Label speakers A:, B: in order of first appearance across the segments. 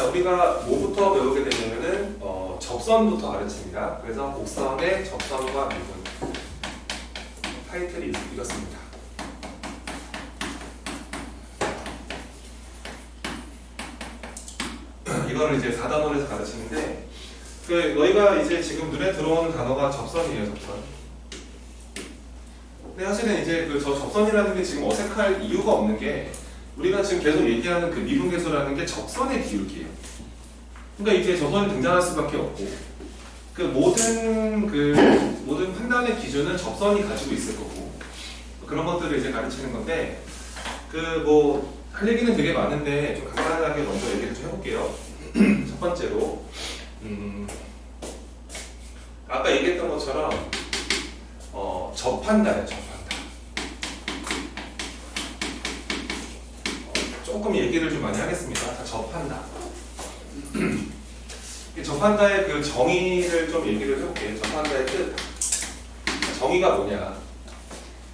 A: 우리가 뭐부터 배우게 되냐면은 접선부터 가르칩니다. 그래서 곡선의 접선과 미분 타이틀이 이렇습니다. 이거를 이제 4단원에서 가르치는데 너희가 이제 지금 눈에 들어오는 단어가 접선이에요, 접선. 근데 사실은 이제 저 접선이라는 게 지금 어색할 이유가 없는 게 우리가 지금 계속 얘기하는 그 미분계수라는 게 접선의 기울기예요. 그러니까 이제 접선이 등장할 수밖에 없고 모든 판단의 기준은 접선이 가지고 있을 거고 그런 것들을 이제 가르치는 건데 할 얘기는 되게 많은데 좀 간단하게 먼저 얘기를 좀 해볼게요. 첫 번째로 아까 얘기했던 것처럼 접한다예요. 접한다. 조금 얘기를 좀 많이 하겠습니다. 자, 접한다. 접한다의 그 정의를 좀 얘기를 해볼게요. 접한다의 뜻. 정의가 뭐냐?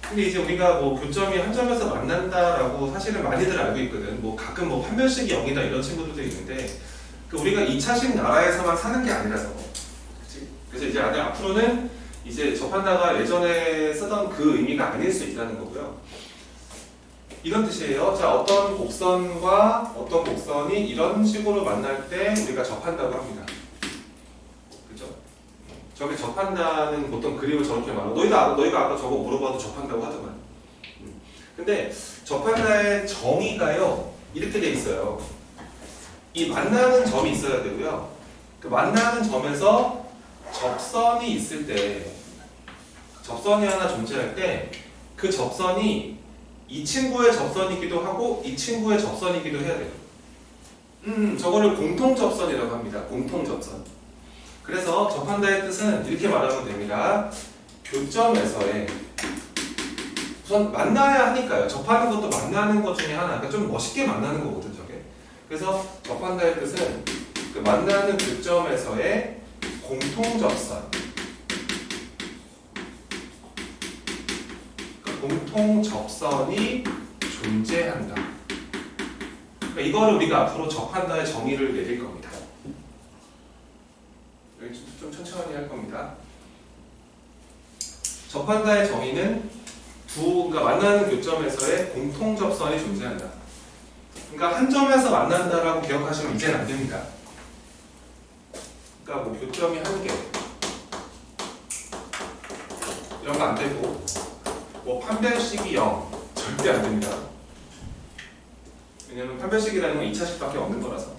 A: 근데 이제 우리가 교점이 한 점에서 만난다라고 사실은 많이들 알고 있거든. 가끔 판별식이 0이다 이런 친구들도 있는데 우리가 2차식 나라에서만 사는 게 아니라서. 그치? 그래서 이제 앞으로는 이제 접한다가 예전에 쓰던 그 의미가 아닐 수 있다는 거고요. 이런 뜻이에요. 자, 어떤 곡선과 어떤 곡선이 이런 식으로 만날 때 우리가 접한다고 합니다. 그죠? 저게 접한다는 보통 그림을 저렇게 말하고 너희가 아까 저거 물어봐도 접한다고 하더만. 근데 접한다의 정의가요 이렇게 돼 있어요. 이 만나는 점이 있어야 되고요. 그 만나는 점에서 접선이 있을 때, 접선이 하나 존재할 때 그 접선이 이 친구의 접선이기도 하고 이 친구의 접선이기도 해야 돼요. 저거를 공통접선이라고 합니다. 공통접선. 그래서 접한다의 뜻은 이렇게 말하면 됩니다. 교점에서의 우선 만나야 하니까요. 접하는 것도 만나는 것 중에 하나. 그러니까 좀 멋있게 만나는 거거든 저게. 그래서 접한다의 뜻은 그 만나는 교점에서의 공통접선. 공통접선이 존재한다. 그러니까 이거를 우리가 앞으로 접한다의 정의를 내릴 겁니다. 좀 천천히 할 겁니다. 접한다의 정의는 그러니까 만나는 교점에서의 공통접선이 존재한다. 그러니까 한 점에서 만난다라고 기억하시면 이제는 안 됩니다. 그러니까 교점이 한 개 이런 거 안 되고 판별식이 0 절대 안 됩니다. 왜냐면 판별식이라는 건 2차식밖에 없는 거라서.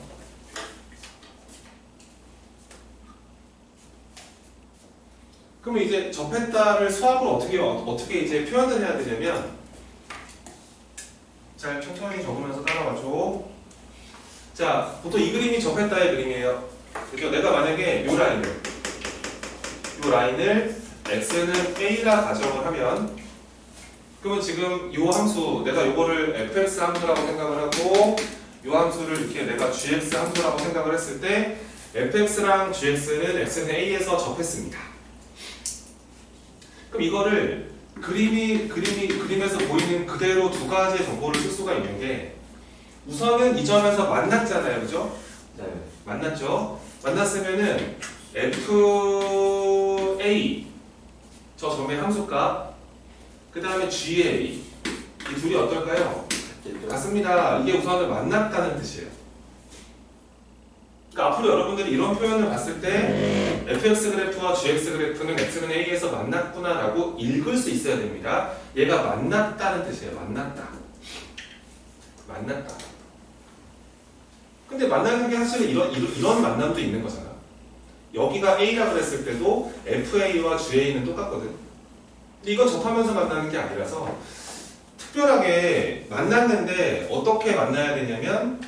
A: 그러면 이제 접했다를 수학으로 어떻게 이제 표현을 해야 되냐면 잘 천천히 적으면서 따라와줘. 자, 보통 이 그림이 접했다의 그림이에요. 그죠? 내가 만약에 이 라인을 x는 a라 가정을 하면 그러면 지금 이 함수 내가 이거를 fx 함수라고 생각을 하고 이 함수를 이렇게 내가 gx 함수라고 생각을 했을 때 fx랑 gx는 x는 a에서 접했습니다. 그럼 이거를 그림에서 보이는 그대로 두 가지의 정보를 쓸 수가 있는 게 우선은 이 점에서 만났잖아요, 그죠?
B: 네.
A: 만났죠? 만났으면은 fa 저 점의 함수값 그 다음에 GA 이 둘이 어떨까요? 같습니다. 이게 우선은 만났다는 뜻이에요. 그러니까 앞으로 여러분들이 이런 표현을 봤을 때 fx 그래프와 gx 그래프는 x는 a에서 만났구나 라고 읽을 수 있어야 됩니다. 얘가 만났다는 뜻이에요. 만났다. 근데 만나는 게 사실은 이런 만남도 있는 거잖아. 여기가 a라 그랬을 때도 fa와 ga는 똑같거든. 근데 이건 접하면서 만나는 게 아니라서 특별하게 만났는데 어떻게 만나야 되냐면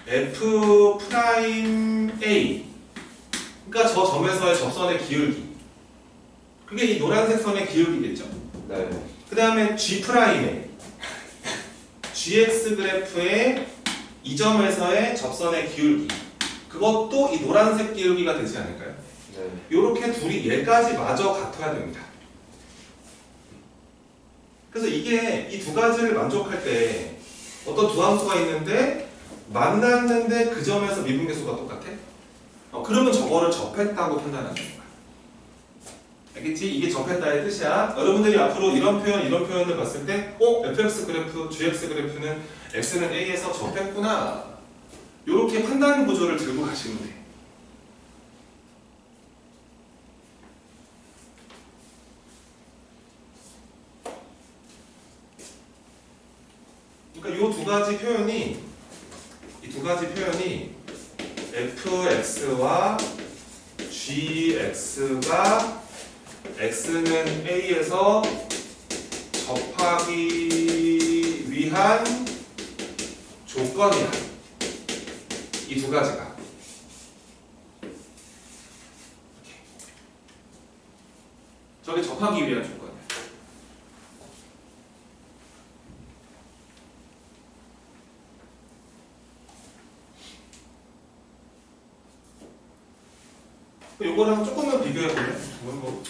A: f 프라임 a 그러니까 저 점에서의 접선의 기울기 그게 이 노란색 선의 기울기겠죠.
B: 네.
A: 그 다음에 g 프라임에 gx 그래프의 이 점에서의 접선의 기울기 그것도 이 노란색 기울기가 되지 않을까요?
B: 네.
A: 요렇게 둘이 얘까지 마저 같아야 됩니다. 그래서 이게 이 두 가지를 만족할 때 어떤 두 함수가 있는데 만났는데 그 점에서 미분계수가 똑같아? 그러면 저거를 접했다고 판단하는 거야. 알겠지? 이게 접했다의 뜻이야. 여러분들이 앞으로 이런 표현을 봤을 때 fx 그래프, gx 그래프는 x는 a에서 접했구나. 이렇게 판단 구조를 들고 가시면 돼. 그러니까 이 두 가지 표현이 fx와 gx가 x는 a에서 접하기 위한 조건이야. 이 두 가지가. 저게 접하기 위한 조건이야. 요거랑 조금만 비교해볼래? 뭐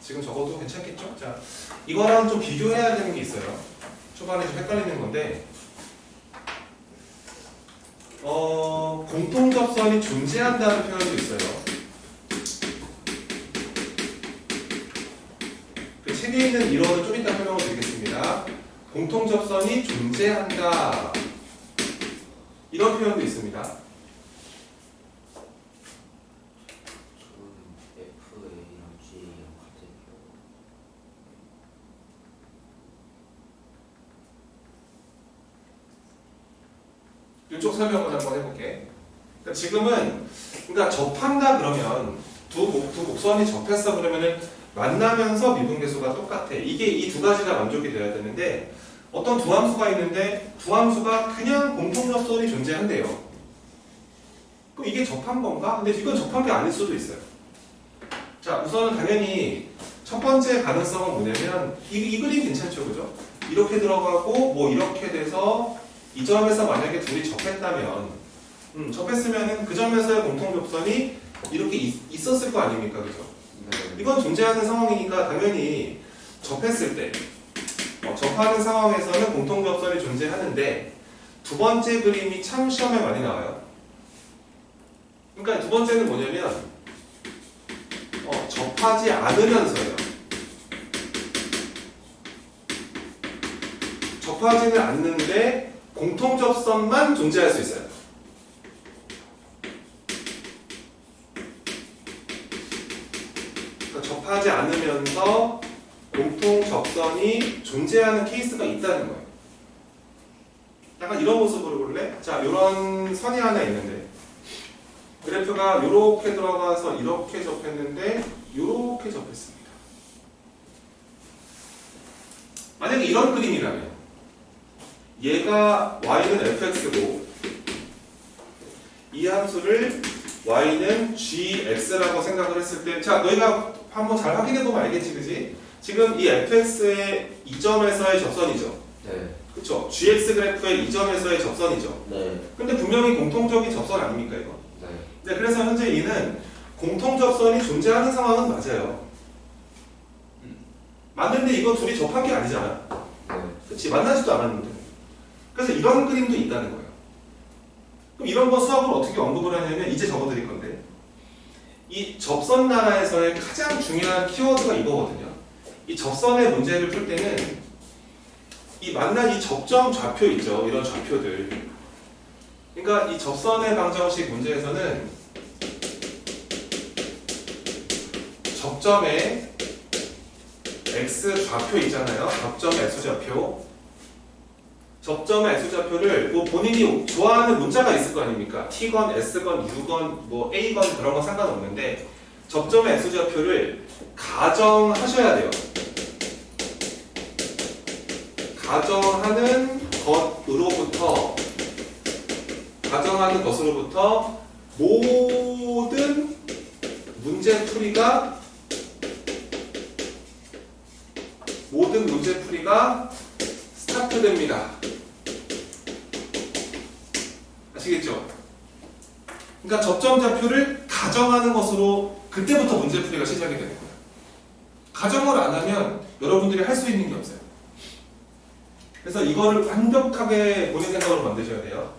A: 지금 적어도 괜찮겠죠? 자, 이거랑 좀 비교해야 되는 게 있어요. 초반에 좀 헷갈리는 건데 공통접선이 존재한다는 표현도 있어요. 그 책에 있는 이론은 좀 이따 설명을 드리겠습니다. 공통접선이 존재한다 이런 표현도 있습니다. 이쪽 설명을 한번 해볼게. 그러니까 지금은 접한다 그러면 두 곡선이 접했어 그러면은 만나면서 미분계수가 똑같아. 이게 이 두 가지가 만족이 돼야 되는데 어떤 두 함수가 있는데 두 함수가 그냥 공통접선이 존재한대요. 그럼 이게 접한 건가? 근데 이건 접한 게 아닐 수도 있어요. 자, 우선은 당연히 첫 번째 가능성은 뭐냐면 이 그림 괜찮죠, 그죠? 이렇게 들어가고 뭐 이렇게 돼서 이 점에서 만약에 둘이 접했다면 접했으면은 그 점에서의 공통접선이 이렇게 있었을 거 아닙니까? 그죠? 네. 이건 존재하는 상황이니까 당연히 접했을 때 접하는 상황에서는 공통접선이 존재하는데 두 번째 그림이 참 시험에 많이 나와요. 그러니까 두 번째는 뭐냐면 접하지 않으면서요. 접하지는 않는데 공통접선만 존재할 수 있어요. 그러니까 접하지 않으면서 공통접선이 존재하는 케이스가 있다는 거예요. 약간 이런 모습으로 볼래? 자, 이런 선이 하나 있는데 그래프가 이렇게 들어가서 이렇게 접했는데 이렇게 접했습니다. 만약에 이런 그림이라면 얘가 y는 fx고 이 함수를 y는 gx라고 생각을 했을 때, 자, 너희가 한번 잘 확인해보면 알겠지, 그지? 지금 이 fx의 이 점에서의 접선이죠.
B: 네.
A: 그쵸? gx 그래프의 이 점에서의 접선이죠.
B: 네.
A: 근데 분명히 공통적인 접선 아닙니까, 이거?
B: 네.
A: 네, 그래서 현재 이는 공통접선이 존재하는 상황은 맞아요. 맞는데 이거 둘이 접한 게 아니잖아.
B: 네.
A: 그치? 만나지도 않았는데. 그래서 이런 그림도 있다는 거예요. 그럼 이런 거 수학을 어떻게 언급을 하냐면 이제 적어드릴 건데 이 접선 나라에서의 가장 중요한 키워드가 이거거든요. 이 접선의 문제를 풀 때는 이 만난 이 접점 좌표 있죠. 이런 좌표들. 그러니까 이 접선의 방정식 문제에서는 접점의 x 좌표 있잖아요. 접점 x 좌표. 접점의 x좌표를 뭐 본인이 좋아하는 문자가 있을 거 아닙니까? t건, s건, u건, 뭐 a건 그런 건 상관없는데 접점의 x좌표를 가정하셔야 돼요. 가정하는 것으로부터 모든 문제 풀이가 스타트됩니다. 아시겠죠? 그러니까 접점 좌표를 가정하는 것으로 그때부터 문제풀이가 시작이 되는 거예요. 가정을 안 하면 여러분들이 할 수 있는 게 없어요. 그래서 이거를 완벽하게 본인 생각으로 만드셔야 돼요.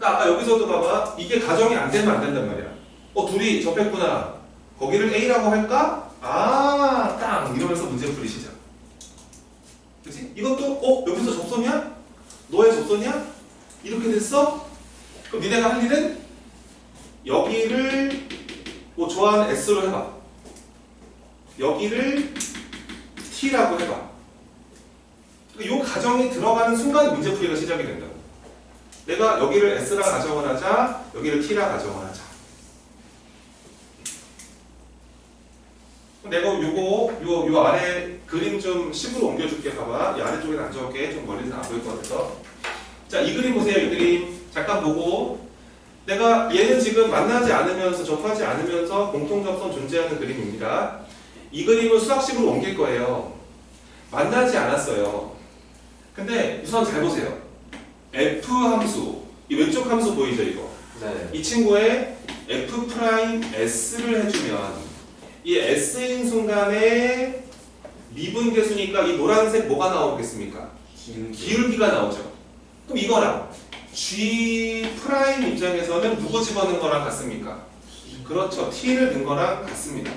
A: 아까 여기서도 봐봐. 이게 가정이 안 되면 안 된단 말이야. 둘이 접했구나. 거기를 A라고 할까? 아, 땅! 이러면서 문제 풀이 시작. 그치? 이것도, 여기서 접선이야? 너의 접선이야? 이렇게 됐어? 그럼 니네가 할 일은 여기를 뭐 좋아하는 S로 해봐. 여기를 T라고 해봐. 이 가정이 들어가는 순간 문제풀이가 시작이 된다고. 내가 여기를 S라 가정을 하자, 여기를 T라 가정을 하자. 내가 요 아래 그림 좀 식으로 옮겨줄게. 봐봐. 이 아래쪽에 안 적게 좀 멀리서 안 보일 것 같아서. 자, 이 그림 보세요. 이 그림 잠깐 보고. 내가 얘는 지금 만나지 않으면서 접하지 않으면서 공통접선 존재하는 그림입니다. 이 그림을 수학식으로 옮길 거예요. 만나지 않았어요. 근데 우선 잘 보세요. F 함수, 이 왼쪽 함수 보이죠 이거?
B: 네.
A: 이 친구의 F'S를 해주면 이 S인 순간에 미분계수니까 이 노란색 뭐가 나오겠습니까? 기울기가 나오죠. 그럼 이거랑 G' 입장에서는 누구 집어넣은 거랑 같습니까? 그렇죠. T를 넣은 거랑 같습니다.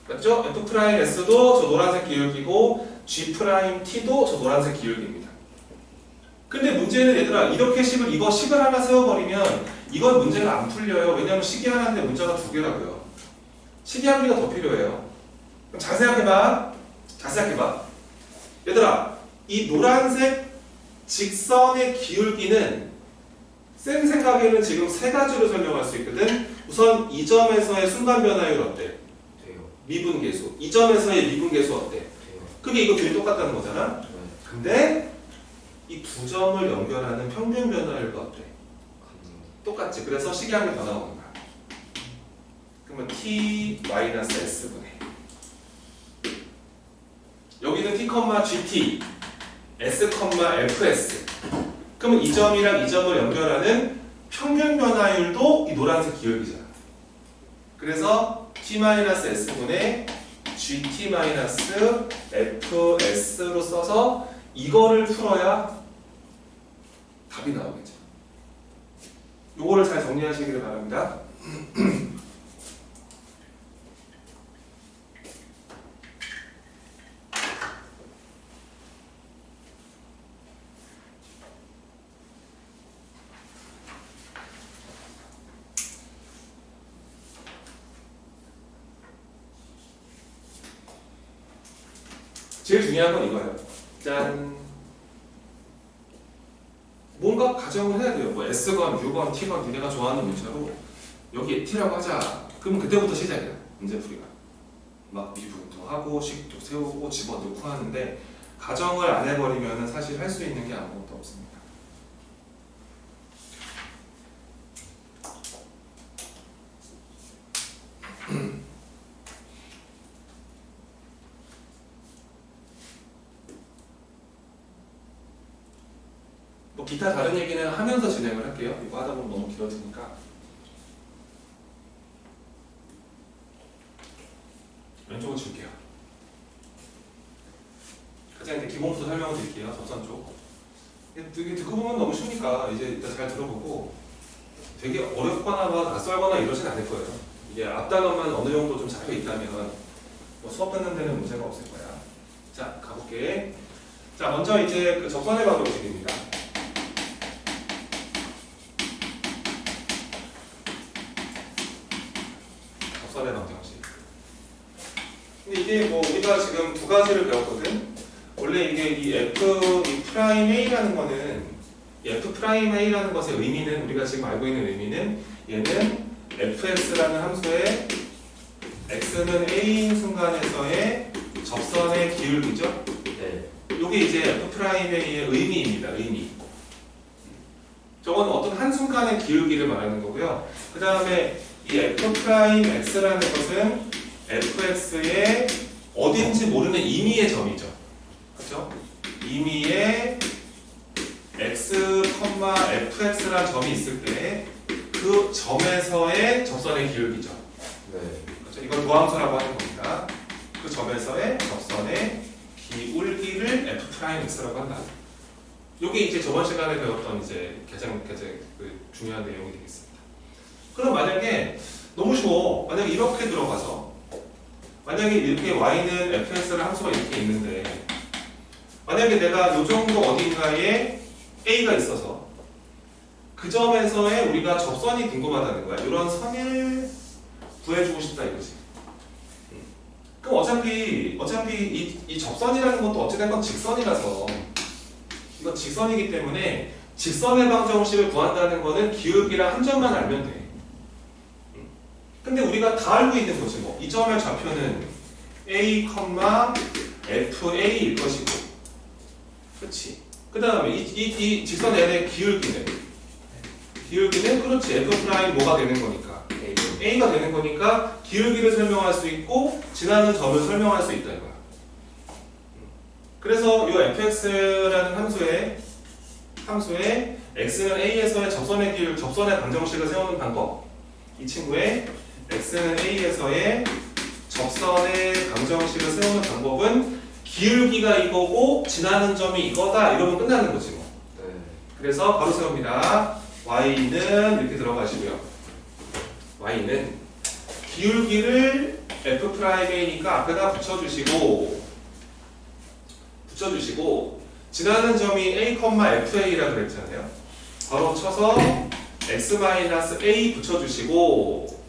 A: 맞죠? F'S도 저 노란색 기울기고 G'T도 저 노란색 기울기입니다. 근데 문제는 얘들아 이렇게 이거 식을 하나 세워버리면 이건 문제가 안 풀려요. 왜냐하면 식이 하나인데 문자가 두 개라고요. 식이 한 개가 더 필요해요. 그럼 잘 생각해봐. 잘 생각해봐. 얘들아 이 노란색 직선의 기울기는 쌤 생각에는 지금 세 가지로 설명할 수 있거든. 우선 이 점에서의 순간 변화율 어때?
B: 돼요.
A: 미분계수. 이 점에서의 미분계수 어때?
B: 돼요.
A: 그게 이거 둘이 똑같다는 거잖아.
B: 네.
A: 근데 이 두 점을 연결하는 평균 변화율도 어때? 똑같지. 그래서 식이 한 개 더 나오는 거야. 그러면 T-S분의 여기는 T, GT, S, FS. 그러면 이 점이랑 이 점을 연결하는 평균 변화율도 이 노란색 기울기잖아. 그래서 T-S분의 GT-FS로 써서 이거를 풀어야 답이 나오겠죠. 요거를 잘 정리하시길 바랍니다. 제일 중요한 건 이거예요. 짠. 뭔가 가정을 해야 돼요. 뭐 S건, U건, T건 니네가 좋아하는 문자로 여기 T라고 하자. 그럼 그때부터 시작이야. 문제풀이가. 막 미분도 하고 식도 세우고 집어넣고 하는데 가정을 안 해버리면 사실 할 수 있는 게 아무것도 없습니다. 뭐 기타 다른 얘기는 하면서 진행을 할게요. 이거 하다 보면 너무 길어지니까. 왼쪽은 줄게요. 가장 이제 기본부터 설명을 드릴게요. 접선 쪽. 되게 듣고 보면 너무 쉬우니까 이제 일단 잘 들어보고 되게 어렵거나 막 낯설거나 이러진 않을 거예요. 이게 앞단어만 어느 정도 좀 잡혀 있다면 뭐 수업 듣는 데는 문제가 없을 거야. 자, 가볼게. 자, 먼저 이제 그 접선의 방정식입니다. 접선의 방정식. 근데 이게 뭐 우리가 지금 두 가지를 배웠거든. 원래 이게 이 F'A라는 거는 이 F'A라는 것의 의미는 우리가 지금 알고 있는 의미는 얘는 fx라는 함수의 x는 a인 순간에서의 접선의 기울기죠.
B: 네.
A: 이게 이제 F'A의 의미입니다. 의미. 저건 어떤 한순간의 기울기를 말하는 거고요. 그 다음에 이 F'X라는 것은 fx의 어딘지 모르는 임의의 점이죠. 그렇죠? 임의의 x, fx라는 점이 있을 때 그 점에서의 접선의 기울기죠.
B: 네.
A: 그렇죠? 이걸 도함수라고 하는 겁니다. 그 점에서의 접선의 기울기를 f'x라고 한다. 이게 이제 저번 시간에 배웠던 이제 가장 그 중요한 내용이 되겠습니다. 그럼 만약에 너무 쉬워. 만약에 이렇게 들어가서 만약에 이렇게 y는 fx를 함수가 이렇게 있는데 만약에 내가 요 정도 어딘가에 a가 있어서 그 점에서의 우리가 접선이 궁금하다는 거야. 이런 선을 구해주고 싶다 이거지. 그럼 어차피 이 접선이라는 것도 어찌된 건 직선이라서 이건 직선이기 때문에 직선의 방정식을 구한다는 거는 기울기랑 한 점만 알면 돼. 근데 우리가 다 알고 있는 거지 뭐. 이 점의 좌표는 a, fa일 것이고, 그렇지. 그 다음에 이 직선 n의 기울기는 그렇지. f 프라임 뭐가 되는 거니까 a가 되는 거니까 기울기를 설명할 수 있고 지나는 점을 설명할 수 있다 이거야. 그래서 이 fx라는 함수에 x는 a에서의 접선의 방정식을 세우는 방법. 이 친구의 x는 a에서의 접선의 방정식을 세우는 방법은 기울기가 이거고 지나는 점이 이거다 이러면 끝나는 거지 뭐.
B: 네.
A: 그래서 바로 세웁니다. y는 이렇게 들어가시고요. y는 기울기를 f'a니까 앞에다 붙여주시고 지나는 점이 a, fa라고 그랬잖아요. 바로 쳐서 x-a 붙여주시고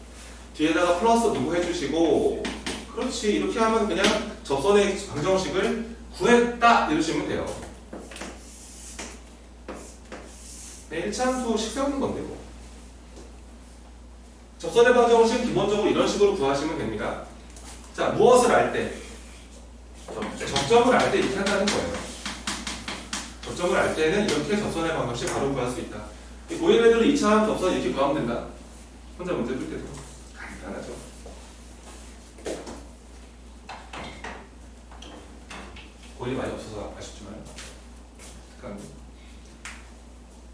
A: 뒤에다가 플러스 누구 해주시고 그렇지. 이렇게 하면 그냥 접선의 방정식을 구했다 이러시면 돼요. 네, 1차함수식 세우는 건데 뭐. 접선의 방정식 기본적으로 이런 식으로 구하시면 됩니다. 자, 무엇을 알 때? 접점을 알 때 이렇게 한다는 거예요. 접점을 알 때는 이렇게 접선의 방정식 바로 구할 수 있다. 고인 애들은 2차함 접선 이렇게 구하면 된다. 혼자 문제 풀 때도 간단하죠. 고인이 많이 없어서 아쉽지만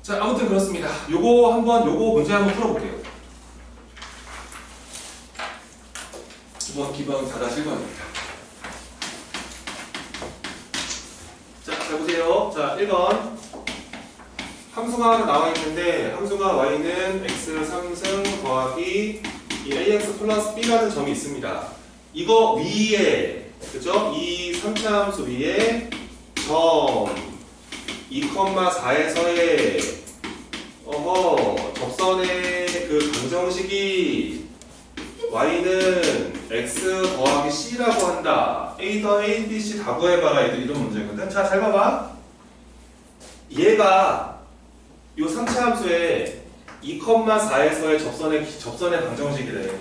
A: 자, 아무튼 그렇습니다. 요거 문제 한번 풀어볼게요. 이번 기본 4-1번입니다. 자, 잘 보세요. 자, 1번. 함수가 하나 나와 있는데, 함수가 y는 x 3승 더하기 이 ax 플러스 b라는 점이 있습니다. 이거 위에, 그죠? 이 3차 함수 위에 점 2,4에서의 접선의 그 방정식이 y는 x 더하기 c라고 한다. a 더 a, b, c 다 구해봐라. 이런 문제거든. 자, 잘 봐봐. 얘가 요 3차 함수에 2,4에서의 접선의 방정식이래.
B: 네.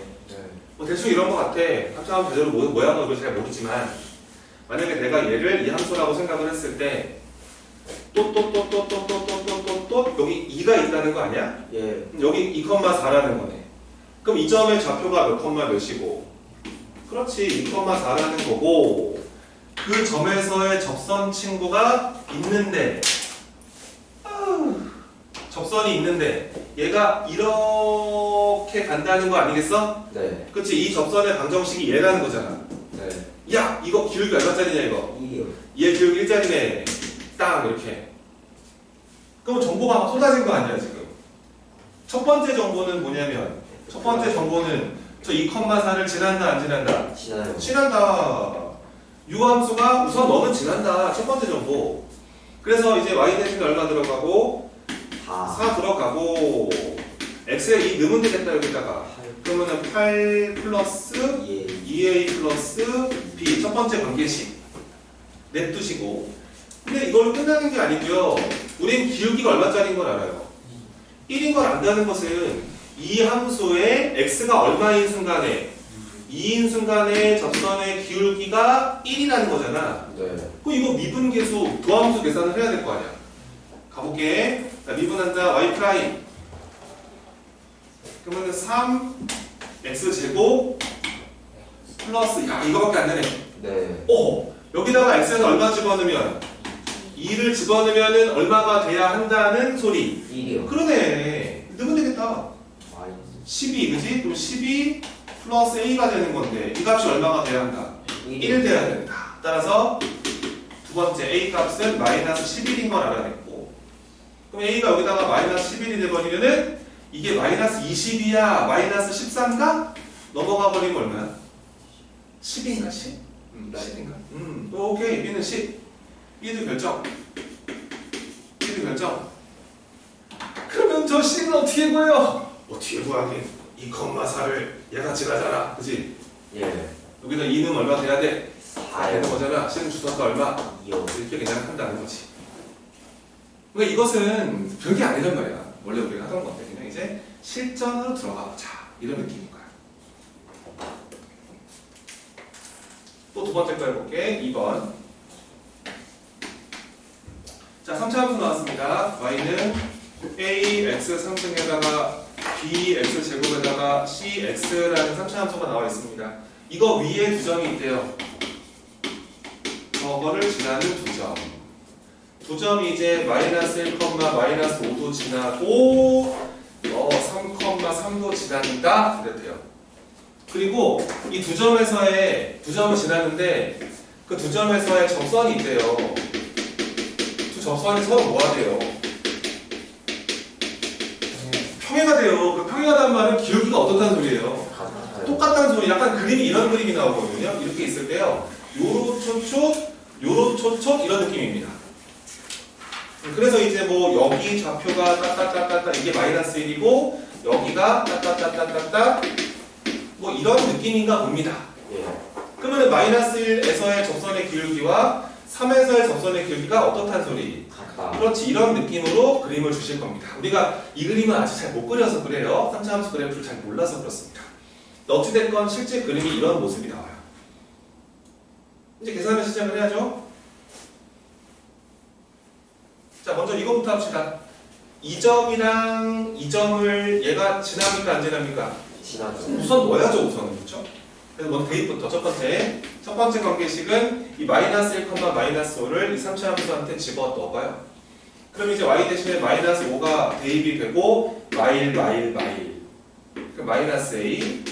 A: 뭐 대충 이런 거 같아. 3차 함수 제대로 모양을 잘 모르지만 만약에 내가 얘를 이 함수라고 생각을 했을 때 또 여기 2가 있다는 거 아니야?
B: 예.
A: 여기 2,4라는 거네. 그럼 이 점의 좌표가 몇 컴마 몇이고 그렇지 2,4라는 거고 그 점에서의 접선 친구가 있는데 접선이 있는데 얘가 이렇게 간다는 거 아니겠어?
B: 네.
A: 그치 이 접선의 방정식이 얘라는 거잖아.
B: 네.
A: 야 이거 기울기 얼마짜리냐 이거
B: 2요.
A: 얘 기울기 1짜리네 딱 이렇게. 그럼 정보가 막 쏟아진 거 아니야 지금. 첫 번째 정보는 뭐냐면 첫 번째 정보는 저 2,4를 지난다 안 지난다?
B: 지나요.
A: 지난다. 유함수가 우선 너는 지난다. 첫 번째 정보. 그래서 이제 y 대신에 얼마 들어가고 4 들어가고 x에 2 넣으면 되겠다 여기다가. 그러면은 8 플러스 2a 플러스 b 첫 번째 관계식 냅두시고. 근데 이걸로 끝나는 게 아니고요. 우린 기울기가 얼마짜리인 걸 알아요. 1인 걸 안다는 것은 이 함수의 x가 얼마인 순간에 2인 순간에 접선의 기울기가 1이라는 거잖아.
B: 네.
A: 그럼 이거 미분계수 도함수 계산을 해야 될 거 아니야. 가볼게. 자, 미분한다 y 프라임. 그러면은 3x제곱 플러스 야 이거밖에 안 되네.
B: 네.
A: 여기다가 x에서 얼마 집어넣으면 2를 집어넣으면은 얼마가 돼야 한다는 소리.
B: 1이요.
A: 그러네. 넣으면 되겠다. 12, 그지? 그럼 12 플러스 a가 되는 건데 이 값이 얼마가 돼야 한다? 1 돼야 된다. 따라서 두 번째 a 값은 마이너스 11인 걸 알아냈고 그럼 A가 여기다가 마이너스 11이 돼버리면은 이게 마이너스 20이야? 마이너스 13가? 넘어가 버리면 얼마야? 10인가 10? 10인가? 오케이. B는 10. B도 결정. B도 결정. 그러면 저 C는 어떻게 구해요? 어떻게 구하긴? 2,4를 얘가 지나잖아. 그치?
B: 예.
A: 여기다 2는 얼마 돼야 돼? 4 되는
B: 4요.
A: 거잖아. C는 주소가 얼마?
B: 2요.
A: 이렇게 그냥 한다는 거지. 그러니까 이것은 별게 아니란 말이야. 원래 우리가 하던 건데 그냥 이제 실전으로 들어가 보자. 이런 느낌인 거야. 또 두 번째 거 해볼게. 2번. 자, 3차 함수 나왔습니다. y는 ax 3승에다가 bx 제곱에다가 cx라는 3차 함수가 나와 있습니다. 이거 위에 두 점이 있대요. 저거를 지나는 두 점. 두 점이 이제 마이너스 1, 마이너스 5도 지나고 3,3도 지난다 그랬대요. 그리고 이 두 점에서의 두 점을 지나는데 그 두 점에서의 접선이 있대요. 두 접선이 서로 뭐가 돼요? 평행가 돼요. 그 평행하다는 말은 기울기가 어떻다는 소리예요?
B: 같아요.
A: 똑같다는 소리. 약간 그림이 이런 그림이 나오거든요. 이렇게 있을 때요. 요로 초촉, 요로 초촉 이런 느낌입니다. 그래서 이제 뭐 여기 좌표가 따따따따따 이게 마이너스 1이고 여기가 따따따따따따 뭐 이런 느낌인가 봅니다.
B: 예.
A: 그러면 마이너스 1에서의 접선의 기울기와 3에서의 접선의 기울기가 어떻다는 소리?
B: 같다.
A: 그렇지. 이런 느낌으로 그림을 주실 겁니다. 우리가 이 그림은 아직 잘 못 그려서 그래요. 3차 함수 그래프를 잘 몰라서 그렇습니다. 어찌됐건 실제 그림이 이런 모습이 나와요. 이제 계산을 시작을 해야죠. 자, 먼저 이거부터 합시다. 이 점이랑 이 점을 얘가 지납니까 안 지납니까?
B: 지나죠.
A: 우선 넣어야죠. 우선은. 그렇죠? 그래서 먼저 대입부터 첫 번째 관계식은 이 마이너스 1, 마이너스 5를 이 3차 함수한테 집어 넣어봐요. 그럼 이제 y 대신에 마이너스 5가 대입이 되고 마일 그 마이너스 a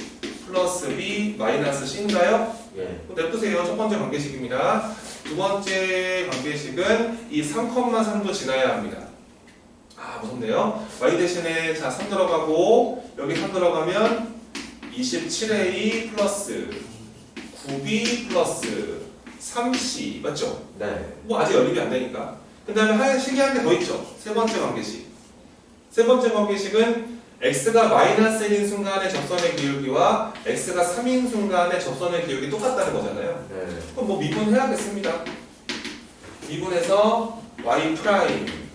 A: 플러스 b 마이너스 c인가요?
B: 예.
A: 냅두세요. 첫 번째 관계식입니다. 두 번째 관계식은 이 3,3도 지나야 합니다. 아, 무섭네요. y 대신에 자 3 들어가고 여기 3 들어가면 27a 플러스 9b 플러스 3c 맞죠?
B: 네.
A: 뭐 아직 연립이 안 되니까. 그 다음에 신기한 게 더 있죠. 세 번째 관계식. 세 번째 관계식은 x가 마이너스 1인 순간의 접선의 기울기와 x가 3인 순간의 접선의 기울기 똑같다는 거잖아요.
B: 네.
A: 그럼 뭐 미분해야겠습니다. 미분해서 y 프라임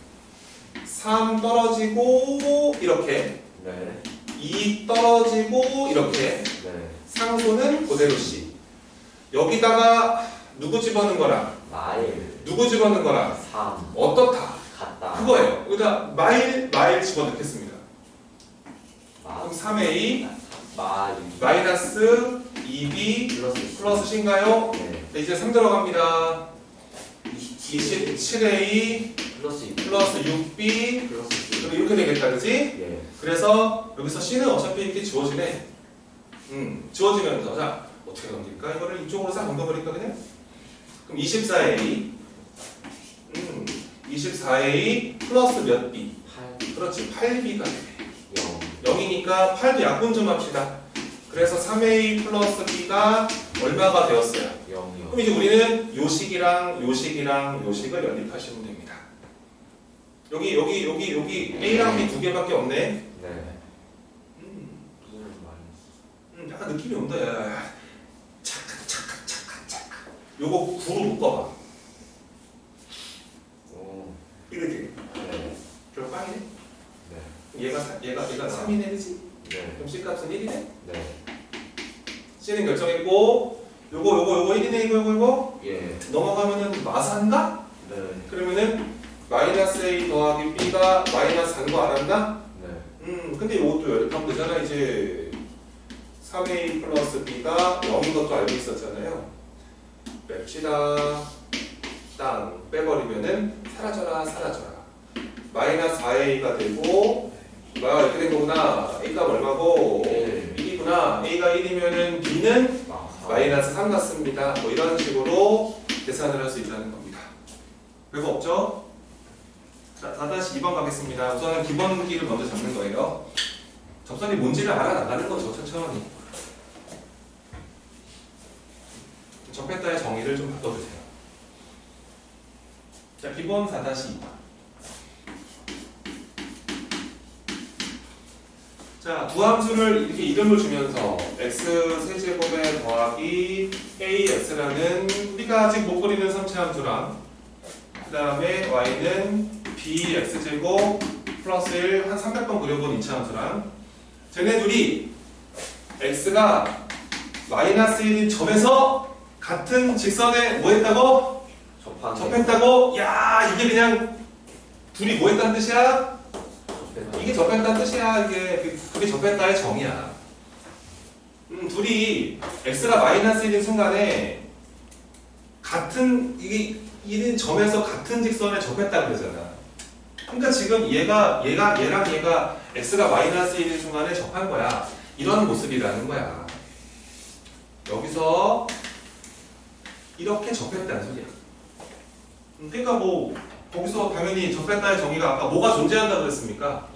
A: 3 떨어지고 이렇게
B: 네.
A: 2 떨어지고 이렇게
B: 네.
A: 상수는 그대로 c. 여기다가 누구 집어넣은 거랑
B: 마일.
A: 누구 집어넣은 거랑
B: 3.
A: 어떻다?
B: 같다.
A: 그거예요. 여기다 마일 집어넣겠습니다. 그럼 3a
B: 마일.
A: 마이너스 2b
B: 플러스
A: 플러스 c인가요?
B: 네.
A: 네, 이제 3 들어갑니다.
B: 27.
A: 27a
B: 플러스 2.
A: 플러스 6b
B: 플러스 2.
A: 그럼 이렇게 되겠다, 그지?
B: 예.
A: 그래서 여기서 c는 어차피 이렇게 지워지네. 지워지면서 자 어떻게 넘길까? 이거를 이쪽으로 싹 넘겨버릴까 그냥? 그럼 24a 24a 플러스 몇 b?
B: 8.
A: 그렇지, 8b가 돼.
B: 0.
A: 0이니까 8도 약분 좀 합시다. 그래서 3a 플러스 b가 얼마가 되었어요?
B: 0이요.
A: 그럼 이제 우리는 요식이랑 요식을 연립하시면 됩니다. 여기 A랑 B 두 개밖에 없네.
B: 네.
A: 약간 느낌이 온다. 야. 착각. 요거 9로 묶어봐.
B: 오.
A: 이거지.
B: 네.
A: 그럼 빵이네.
B: 네.
A: 얘가 3이네, 그지?
B: 네.
A: 그럼 C 값은 1이네.
B: 네.
A: C는 결정했고, 요거 1이네, 이거.
B: 예.
A: 넘어가면은 마산가?
B: 네.
A: 그러면은 마이너스 A 더하기 B가 마이너스 4인 거 안 한다?
B: 네.
A: 근데 이것도 연립하면 되잖아. 이제 3A 플러스 B가 0인 것도 알고 있었잖아요. 뺍시다. 땅 빼버리면은 사라져라. 마이너스 4A가 되고 이렇게 된 거구나. A 값 얼마고? 1이구나. A가 1이면은 B는 마이너스 3 같습니다. 뭐 이런 식으로 계산을 할 수 있다는 겁니다. 별거 없죠? 자, 4-2번 가겠습니다. 우선은 기본기를 먼저 잡는 거예요. 접선이 뭔지를 알아나가는 거죠, 천천히. 접했다의 정의를 좀 바꿔주세요. 자, 기본 4-2. 자, 두 함수를 이렇게 이름을 주면서 x 세제곱에 더하기 ax라는 우리가 아직 못 그리는 선체 함수랑 그 다음에 y는 bx제곱 플러스 1 한 300번 그려본 이차 함수랑 쟤네 둘이 x가 마이너스 1인 점에서 같은 직선에 뭐 했다고? 접했다고? 야, 이게 그냥 둘이 뭐 했다는 뜻이야? 이게 접했다는 뜻이야. 이게 둘이 접했다의 정의야. 둘이 x가 마이너스 1인 순간에 같은 이게 1인 점에서 같은 직선에 접했다 그러잖아. 그러니까 지금 얘랑 얘가 x가 마이너스 1인 순간에 접한 거야. 이런 모습이라는 거야. 여기서 이렇게 접했다는 소리야. 그러니까 뭐 거기서 당연히 접했다의 정의가 아까 뭐가 존재한다고 그랬습니까?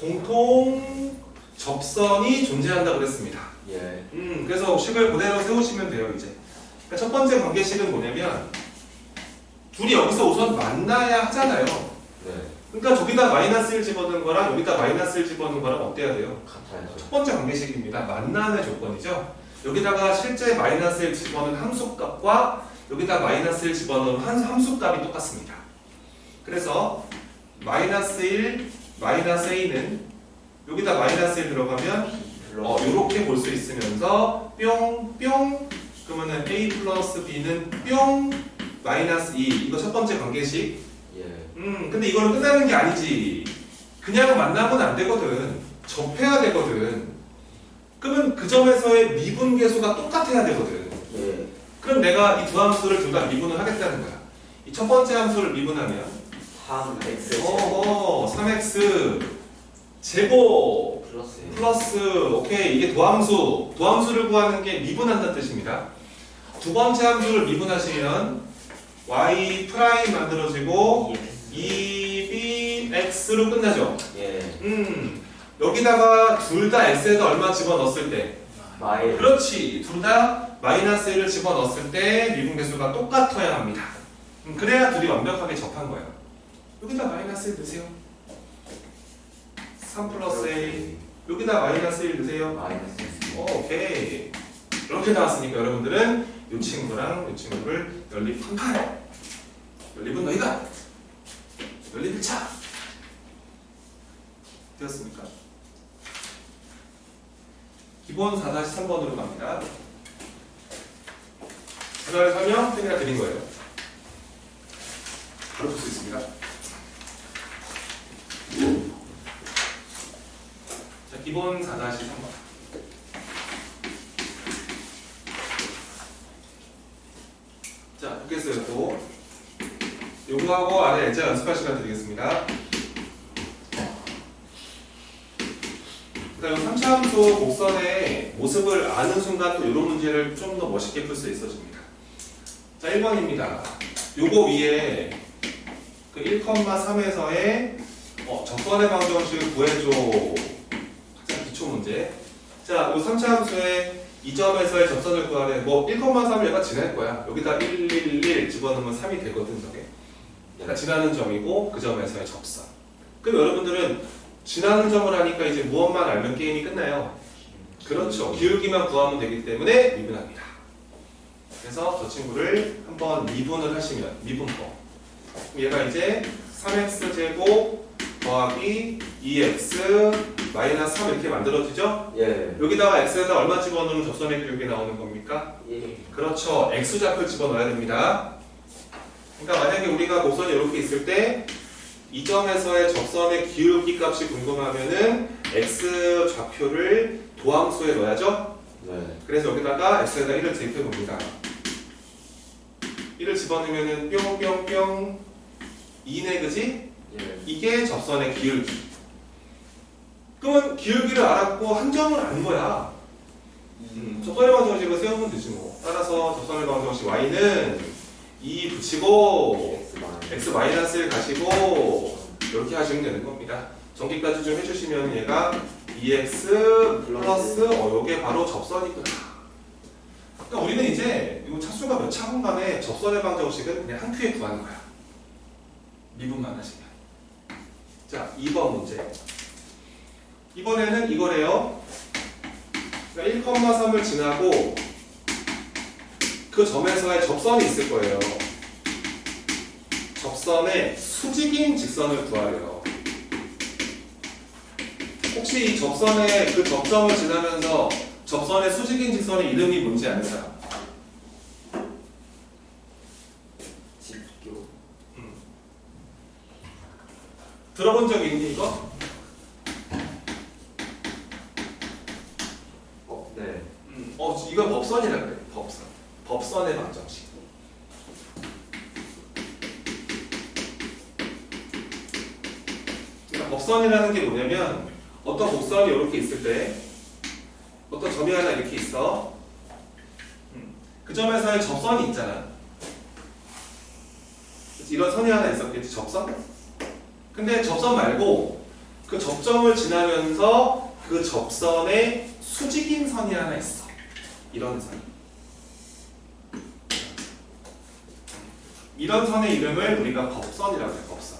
A: 공통 접선이 존재한다고 그랬습니다.
B: 예.
A: 그래서 식을 그대로 세우시면 돼요, 이제. 그러니까 첫 번째 관계식은 뭐냐면 둘이 여기서 우선 만나야 하잖아요.
B: 네.
A: 그러니까 저기다 마이너스 1 집어넣은 거랑 여기다 마이너스 1 집어넣은 거랑 어때야 돼요?
B: 같아야죠.
A: 첫 번째 관계식입니다. 만남의 조건이죠. 여기다가 실제 마이너스 1 집어넣은 함수값과 여기다 마이너스 1 집어넣은 함수값이 똑같습니다. 그래서 마이너스 1, 마이너스 a는 여기다 마이너스 1 들어가면 이렇게 볼 수 있으면서 뿅, 뿅 그러면은 a 플러스 b는 뿅 마이너스 2 이거 첫 번째 관계식.
B: 예.
A: 근데 이거는 끝나는 게 아니지. 그냥 만나면 안 되거든. 접해야 되거든. 그러면 그 점에서의 미분 계수가 똑같아야 되거든.
B: 예.
A: 그럼 내가 이 두 함수를 둘 다 미분을 하겠다는 거야. 이 첫 번째 함수를 미분하면
B: 3x
A: 3x 제곱 플러스 오케이 이게 도함수를 구하는 게 미분한다는 뜻입니다. 두 번째 함수를 미분하시면 y 프라임 만들어지고 2bx로 끝나죠.
B: 예.
A: 여기다가 둘 다 x에다 얼마 집어넣었을 때
B: 마이.
A: 그렇지. 둘 다 마이너스 1을 집어넣었을 때 미분 계수가 똑같아야 합니다. 그래야 둘이 완벽하게 접한 거예요. 여기다 마이너스 1 넣으세요. 3 플러스 a 여기다 마이너스 1 넣으세요.
B: 마이너스.
A: 오케이. 이렇게 나왔으니까 여러분들은 이 친구랑 이 친구를 연립 한칼 연립은 너희가 연립 1차 되었습니까? 기본 4-3번으로 갑니다. 그다음에 설명 쌤이가 드린 거예요. 바로 볼 수 있습니다. 자, 기본 4-3번. 자, 보겠어요 또. 요거하고 아래 예제 연습할 시간 드리겠습니다. 그러니까 이 3차 함수 곡선의 모습을 아는 순간 또 이런 문제를 좀 더 멋있게 풀 수 있어집니다. 자, 1번입니다. 요거 위에 그 1,3에서의 접선의 방정식을 구해줘. 가장 기초 문제. 자, 요 3차 함수의 이 점에서의 접선을 구하래. 뭐 1,3을 얘가 지날 거야. 여기다 111 집어넣으면 3이 되거든, 저게. 그러니까 지나는 점이고 그 점에서의 접선. 그럼 여러분들은 지나는 점을 하니까 이제 무엇만 알면 게임이 끝나요. 그렇죠. 기울기만 구하면 되기 때문에 미분합니다. 그래서 저 친구를 한번 미분을 하시면 미분법. 얘가 이제 3x 제곱 더하기 2x 마이너스 3 이렇게 만들어지죠?
B: 예.
A: 여기다가 x에다 얼마 집어넣으면 접선의 기울기 나오는 겁니까?
B: 예.
A: 그렇죠. x좌표 집어넣어야 됩니다. 그러니까 만약에 우리가 곡선이 이렇게 있을 때 이 점에서의 접선의 기울기 값이 궁금하면은 x 좌표를 도함수에 넣어야죠?
B: 네.
A: 그래서 여기다가 x에다 1을 대입해 봅니다. 1을 집어넣으면은 뿅뿅뿅 2네, 그지?
B: 예.
A: 이게 접선의 기울기. 그러면 기울기를 알았고 한 점을 아는 거야. 접선의 방정식을 세우면 되지 뭐. 따라서 접선의 방정식 y는 2 붙이고
B: x 마이너스
A: x-1 가시고 이렇게 하시면 되는 겁니다. 전기까지 좀 해주시면 얘가 2x 플러스 요게 바로 접선이구나. 그러니까 우리는 이제 이 차수가 몇 차분 간에 접선의 방정식은 그냥 한 큐에 구하는 거야. 미분만 하시면. 자, 2번 문제. 이번에는 이거래요. 그러니까 1,3을 지나고 그 점에서의 접선이 있을 거예요. 접선의 수직인 직선을 구하래요. 혹시 이 접선의 그 접점을 지나면서 접선의 수직인 직선의 이름이 뭔지 아는 사람?
B: 직교.
A: 들어본 적 있니 이거?
B: 네.
A: 이거 법선이라 그래. 법선. 법선의 방정식. 그러니까 법선이라는 게 뭐냐면 어떤 곡선이 이렇게 있을 때 어떤 점이 하나 이렇게 있어. 그 점에서의 접선이 있잖아. 그치? 이런 선이 하나 있었겠지. 접선? 근데 접선 말고 그 접점을 지나면서 그 접선에 수직인 선이 하나 있어. 이런 선. 이런 선의 이름을 우리가 법선이라고 해요. 법선.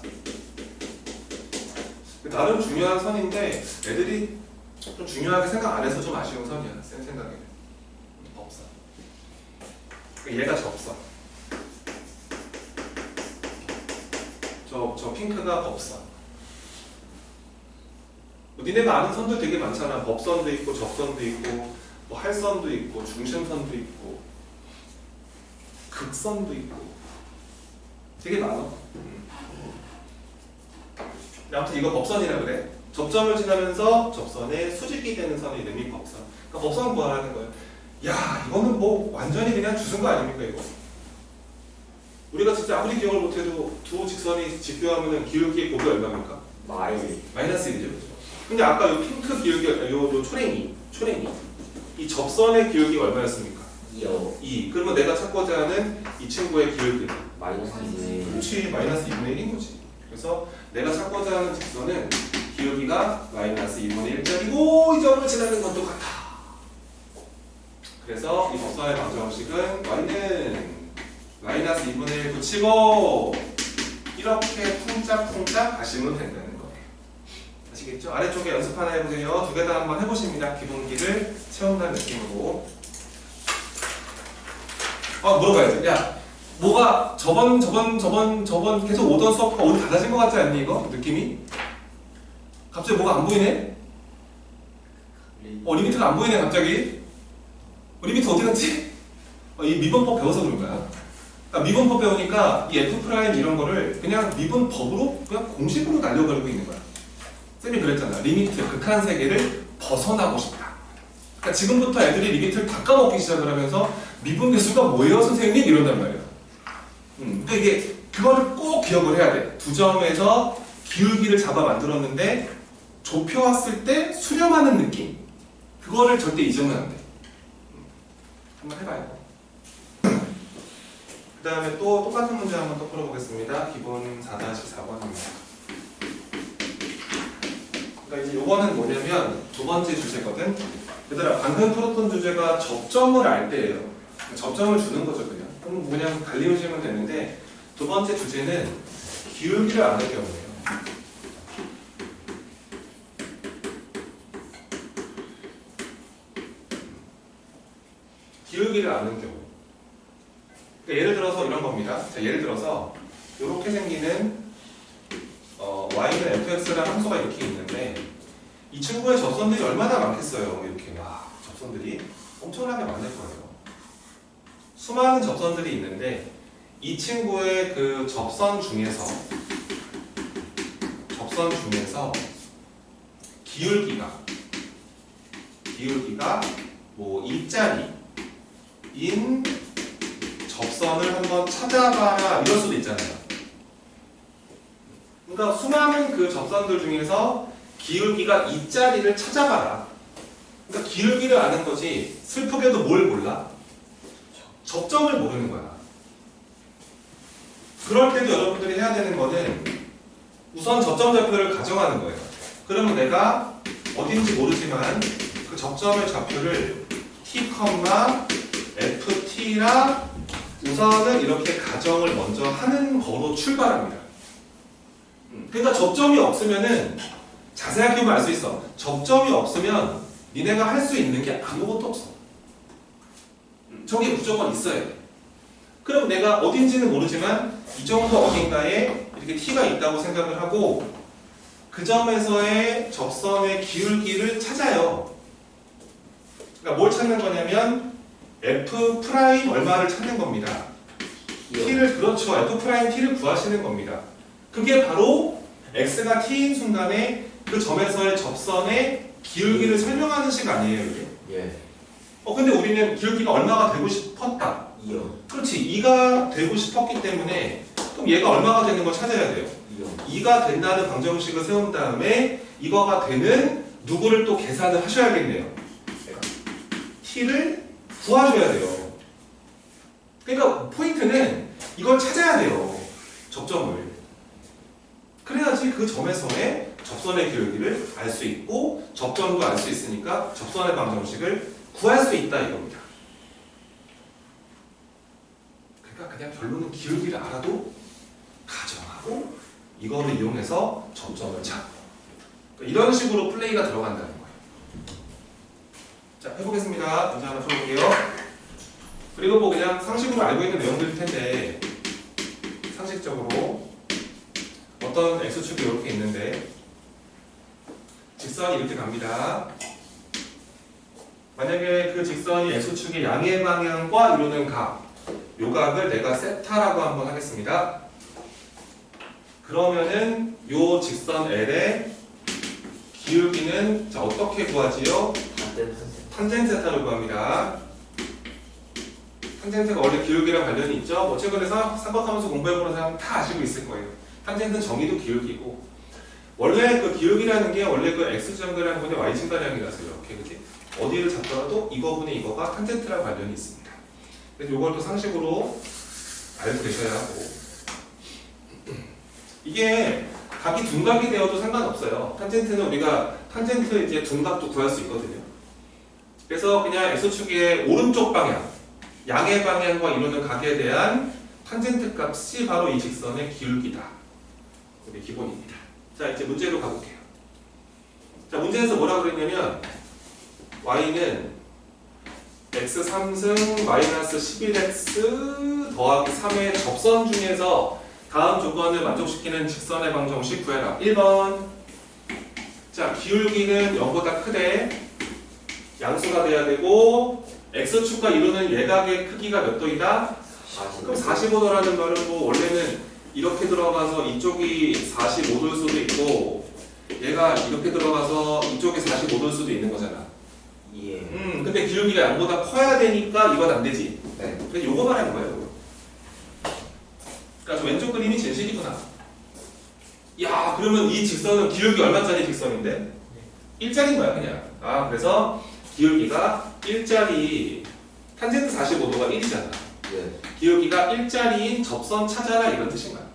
A: 나름 중요한 선인데 애들이 좀 중요하게 생각 안 해서 좀 아쉬운 선이야. 쌤 생각에는. 법선. 얘가 접선. 저 핑크가 법선. 니네가 아는 선도 되게 많잖아. 법선도 있고 접선도 있고 뭐 할선도 있고 중심선도 있고 극선도 있고 되게 많아. 아무튼 이거 법선이라 그래. 접점을 지나면서 접선에 수직이 되는 선의 이름이 법선. 그러니까 법선 구하라는 거예요. 야, 이거는 뭐 완전히 그냥 주는 거 아닙니까 이거? 우리가 진짜 아무리 기억을 못해도 두 직선이 직교하면은 기울기의 곱이 얼마입니까? 마이너스 1이죠. 그죠? 근데 아까 요 핑크 기울기, 요 초랭이 이 접선의 기울기가 얼마였습니까? 2. 그러면 내가 찾고자 하는 이 친구의 기울기는?
B: 마이너스 2분의
A: 그렇지, 마이너스 2분의 1인 거지. 그래서 내가 찾고자 하는 직선은 기울기가 마이너스 2분의 1짜리고 이 점을 지나는 건 똑같아. 그래서 이 법선의 방정식은 y는 마이너스 2분의 1 붙이고 이렇게 쿵짝쿵짝 가시면 된다는 거예요. 아시겠죠? 아래쪽에 연습 하나 해보세요. 두 개 다 한번 해보십니다. 기본기를 채운다는 느낌으로. 물어봐야지. 야, 뭐가 저번 계속 오던 수업과 오늘 달라진 것 같지 않니 이거? 느낌이? 갑자기 뭐가 안 보이네? 리미트가 안 보이네 갑자기. 리미트 어디 갔지? 이 미분법 배워서 그런 거야. 그러니까 미분법 배우니까 이 F 프라임 이런 거를 그냥 미분법으로 그냥 공식으로 날려버리고 있는 거야. 쌤이 그랬잖아. 리미트 극한 세계를 벗어나고 싶다. 그러니까 지금부터 애들이 리미트를 다 까먹기 시작을 하면서 미분계수가 뭐예요 선생님? 이런단 말이야. 그러니까 이게 그거를 꼭 기억을 해야 돼. 두 점에서 기울기를 잡아 만들었는데 좁혀왔을 때 수렴하는 느낌. 그거를 절대 잊으면 안 돼. 한번 해봐요. 그 다음에 또 똑같은 문제 한번 또 풀어보겠습니다. 기본 4-4번입니다. 그러니까 이제 요거는 뭐냐면 두 번째 주제거든. 얘들아 방금 풀었던 주제가 접점을 알 때예요. 접점을 주는 거죠 그냥. 그럼 그냥 달리우시면 되는데 두 번째 주제는 기울기를 아는 경우예요. 기울기를 아는 경우. 그러니까 예를 들어서 이런 겁니다. 자, 예를 들어서 이렇게 생기는 y는 fx라는 함수가 이렇게 있는데 이 친구의 접선들이 얼마나 많겠어요. 이렇게 와 접선들이 엄청나게 많을 거예요. 수많은 접선들이 있는데 이 친구의 그 접선 중에서 기울기가 뭐 2짜리인 접선을 한번 찾아봐라 이럴 수도 있잖아요. 그러니까 수많은 그 접선들 중에서 기울기가 2짜리를 찾아봐라. 그러니까 기울기를 아는 거지 슬프게도 뭘 몰라? 접점을 모르는 거야. 그럴 때도 여러분들이 해야 되는 거는 우선 접점 좌표를 가정하는 거예요. 그러면 내가 어딘지 모르지만 그 접점의 좌표를 t, ft라 우선은 이렇게 가정을 먼저 하는 거로 출발합니다. 그러니까 접점이 없으면은 자세하게 보면 알 수 있어. 접점이 없으면 니네가 할 수 있는 게 아무것도 없어. 저게 무조건 있어야 돼. 그럼 내가 어딘지는 모르지만 이 정도 어딘가에 이렇게 t가 있다고 생각을 하고 그 점에서의 접선의 기울기를 찾아요. 그러니까 뭘 찾는 거냐면 f 프라임 얼마를 찾는 겁니다. t를 그렇죠. f 프라임 t를 구하시는 겁니다. 그게 바로 x가 t인 순간에 그 점에서의 접선의 기울기를 설명하는 식 아니에요, 이게?
B: 예.
A: 근데 우리는 기울기가 얼마가 되고 싶었다.
B: 2요.
A: 그렇지. 2가 되고 싶었기 때문에 그럼 얘가 얼마가 되는 걸 찾아야 돼요.
B: 2요.
A: 2가 된다는 방정식을 세운 다음에 이거가 되는 누구를 또 계산을 하셔야겠네요. t를 구해줘야 돼요. 그러니까 포인트는 이걸 찾아야 돼요. 접점을. 그래야지 그 점에서의 접선의 기울기를 알 수 있고 접점도 알 수 있으니까 접선의 방정식을 구할 수 있다 이겁니다. 그러니까 그냥 결론은 기울기를 알아도 가정하고 이거를 이용해서 접점을 찾고 그러니까 이런 식으로 플레이가 들어간다는 거예요. 자, 해보겠습니다. 문제 하나 풀어볼게요. 그리고 뭐 그냥 상식으로 알고 있는 내용들일 텐데 상식적으로 어떤 x축이 이렇게 있는데 직선이 이렇게 갑니다. 만약에 그 직선이 x축의 양의 방향과 이루는 각, 요 각을 내가 세타라고 한번 하겠습니다. 그러면은 요 직선 L의 기울기는 자 어떻게 구하지요? 탄젠트 세타를 구합니다. 탄젠트가 원래 기울기랑 관련이 있죠? 뭐 최근에 삼각함수 공부해보는 사람 다 아시고 있을 거예요. 탄젠트는 정의도 기울기고 원래 그 기울기라는 게 원래 그 x증가량 분의 y증가량이라서 이렇게 그치? 어디를 잡더라도 이거분의 이거가 탄젠트랑 관련이 있습니다. 그래서 이걸 또 상식으로 알고 계셔야 하고 이게 각이 둔각이 되어도 상관없어요. 탄젠트는 우리가 탄젠트 이제 둔각도 구할 수 있거든요. 그래서 그냥 x축의 오른쪽 방향 양의 방향과 이루는 각에 대한 탄젠트 값이 바로 이 직선의 기울기다. 그게 기본입니다. 자, 이제 문제로 가볼게요. 자, 문제에서 뭐라고 그랬냐면 y는 x 3승 마이너스 11x 더하기 3의 접선 중에서 다음 조건을 만족시키는 직선의 방정식 구해라. 1번. 자, 기울기는 0보다 크되 양수가 돼야 되고 x축과 이루는 예각의 크기가 몇 도이다?
B: 40.
A: 그럼 45도라는 말은 뭐 원래는 이렇게 들어가서 이쪽이 45도일 수도 있고 얘가 이렇게 들어가서 이쪽이 45도일 수도 있는 거잖아.
B: 예.
A: 근데 기울기가 양보다 커야 되니까 이건 안 되지.
B: 네.
A: 그래서 요거 말하는 거예요. 그러니까 왼쪽 그림이 진실이구나. 야, 그러면 이 직선은 기울기 얼마짜리 직선인데? 1짜리인 거야 그냥. 아, 그래서 기울기가 1짜리 탄젠트 45도가 1이잖아.
B: 네.
A: 기울기가 1짜리인 접선 찾아라 이런 뜻인 거야.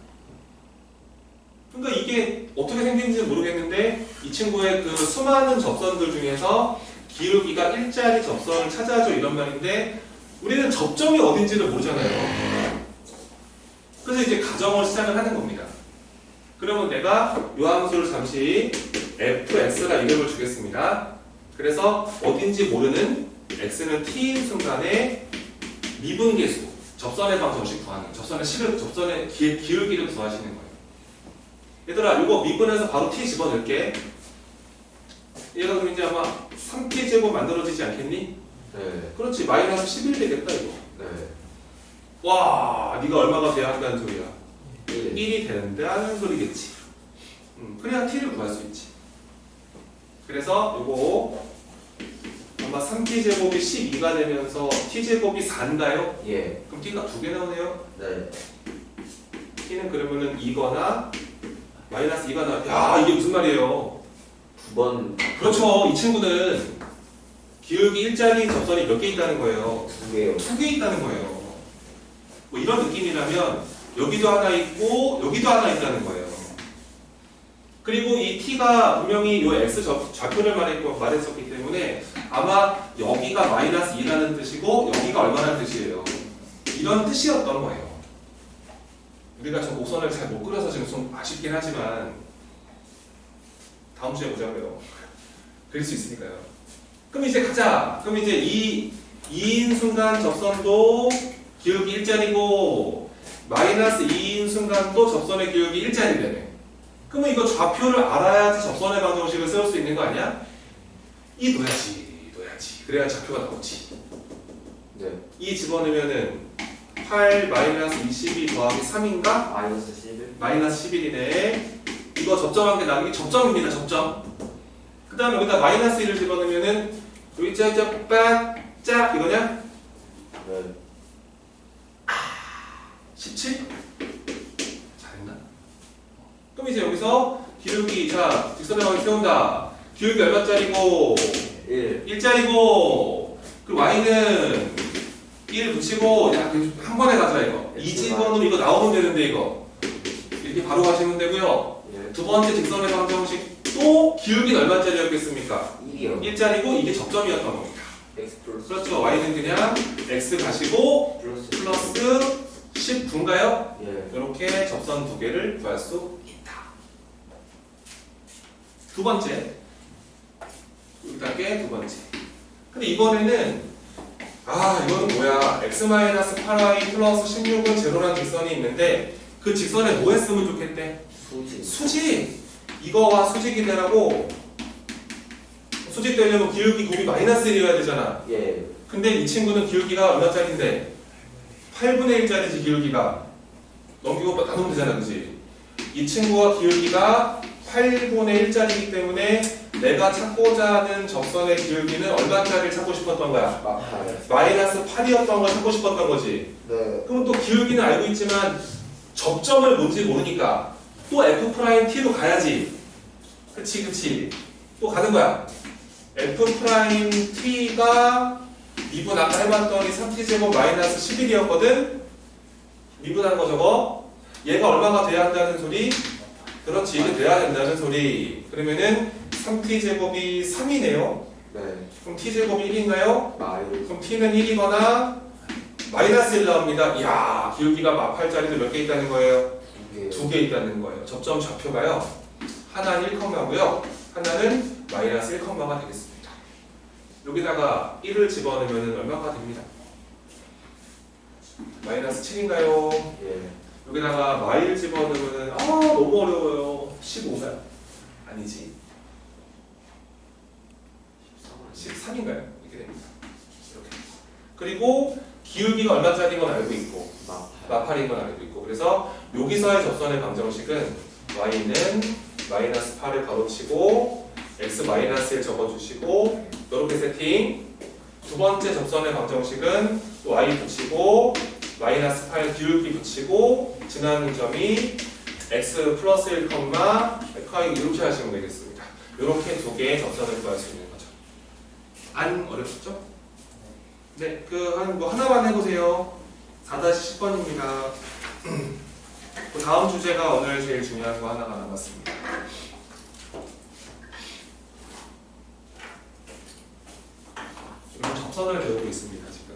A: 그러니까 이게 어떻게 생긴지 모르겠는데 이 친구의 그 수많은 접선들 중에서 기울기가 1짜리 접선을 찾아줘 이런 말인데 우리는 접점이 어딘지를 모르잖아요. 그래서 이제 가정을 시작을 하는 겁니다. 그러면 내가 요 함수를 잠시 fx라 이름을 주겠습니다. 그래서 어딘지 모르는 x는 t인 순간에 미분계수, 접선의 방정식 구하는 거예요. 접선의 기울기를 구하시는 거예요. 얘들아, 이거 미분해서 바로 t 집어넣을게. 얘가 그럼 이제 아마 3t 제곱 만들어지지 않겠니?
B: 네.
A: 그렇지, 마이너스 11 되겠다 이거.
B: 네.
A: 와, 네가 얼마가 돼야 한다는 소리야?
B: 1.
A: 1이 된다는 소리겠지. 그래야 t를 구할 수 있지. 그래서 요거 아마 3t 제곱이 12가 되면서 t 제곱이 4인가요?
B: 예.
A: 그럼 t가 2개 나오네요.
B: 네.
A: t는 그러면은 2거나 마이너스 2가 나. 야, 이게 무슨 말이에요?
B: 2번.
A: 그렇죠. 이 친구는 기울기 1짜리 접선이 몇 개 있다는 거예요?
B: 2개요.
A: 2개 있다는 거예요. 뭐 이런 느낌이라면 여기도 하나 있고 여기도 하나 있다는 거예요. 그리고 이 t가 분명히 이 x 좌표를 말했었기 때문에 아마 여기가 마이너스 2라는 뜻이고 여기가 얼마라는 뜻이에요. 이런 뜻이었던 거예요. 우리가 저 곡선을 잘 못 그려서 지금 좀 아쉽긴 하지만 다음 주에 보자고요. 그릴 수 있으니까요. 그럼 이제 가자. 그럼 이제 이 2인 순간 접선도 기울기 1짜리고 마이너스 2인 순간도 접선의 기울기 1짜리라며. 그러면 이거 좌표를 알아야지 접선의 방정식을 세울 수 있는 거 아니야? 이 놓야지. 그래야 좌표가 나오지.
B: 네.
A: 이 집어넣으면은 8 마이너스 22 더하기 3인가?
B: 마이너스 11.
A: 마이너스 11이네. 이거 접점한 게 나오기 접점입니다. 접점. 그 다음에 여기다 마이너스 1을 집어넣으면은 여기 짜짜 빠짜 이거냐?
B: 네.
A: 17? 잘했나? 그럼 이제 여기서 기울기 자 직선의 방을 세운다. 기울기 얼마짜리고?
B: 1.
A: 1짜리고 그 y는 1 붙이고 야, 한 번에 가자 이거. 이 집어넣으면 이거 나오면 되는데 이거 이렇게 바로 가시면 되고요.
B: 예.
A: 두 번째 직선의 방정식 또 기울기는 얼마짜리였겠습니까?
B: 1이요.
A: 1짜리고 이게 접점이었던 겁니다.
B: x 플러스.
A: 그렇죠. y는 그냥 x 가시고
B: 플러스.
A: 플러스 19인가요?
B: 예.
A: 이렇게 접선 두 개를 구할 수 있다. 두 번째. 여기다게 두 번째. 근데 이번에는 이거는 뭐야? x-8y 플러스 16은 제로라는 직선이 있는데 그 직선에 뭐 했으면 좋겠대?
B: 수직.
A: 수직! 이거와 수직이 되라고 수직 되려면 기울기 곱이 마이너스 1이어야 되잖아.
B: 예.
A: 근데 이 친구는 기울기가 얼마짜리인데? 8분의 1짜리지 기울기가. 넘기고 나누면 되잖아, 그지? 이 친구와 기울기가 8분의 1짜리이기 때문에 내가 찾고자 하는 접선의 기울기는 얼마짜리를 찾고 싶었던 거야?
B: 마팔.
A: 마이너스 8이었던 걸 찾고 싶었던 거지.
B: 네.
A: 그럼 또 기울기는 알고 있지만 접점을 뭔지 모르니까 또 F'T로 가야지. 그치. 또 가는 거야. F'T가 미분 아까 해봤더니 3t제곱 마이너스 11이었거든? 미분한 거 저거. 얘가 얼마가 돼야 한다는 소리? 그렇지. 이게 돼야 된다는 소리. 그러면은 3t제곱이 3이네요.
B: 네.
A: 그럼 t제곱이 1인가요?
B: 마이너스.
A: 그럼 t는 1이거나 마이너스 1 나옵니다. 이야, 기울기가 마팔짜리도 몇 개 있다는 거예요?
B: 2개.
A: 2개 있다는 거예요. 접점 좌표가요. 하나는 1,고요. 하나는 마이너스 1,가 되겠습니다. 여기다가 1을 집어넣으면 얼마가 됩니다? 마이너스 7인가요?
B: 예.
A: 여기다가 마이를 집어넣으면 너무 어려워요. 15가요? 아니지. 13인가요? 이렇게 됩니다. 이렇게. 그리고 기울기가 얼마짜리인 건 알고 있고 마팔인 건 알고 있고 그래서 여기서의 접선의 방정식은 y는 마이너스 8을 가로치고 x 마이너스 1 적어주시고 이렇게 세팅. 두 번째 접선의 방정식은 y 붙이고 마이너스 8 기울기 붙이고 지나는 점이 x 플러스 1, 이렇게 하시면 되겠습니다. 이렇게 두 개의 접선을 구할 수 있는 거죠. 안 어렵죠? 네, 하나만 해보세요. 4-10번입니다. 그 다음 주제가 오늘 제일 중요한 거 하나가 남았습니다. 지금 접선을 배우고 있습니다, 지금.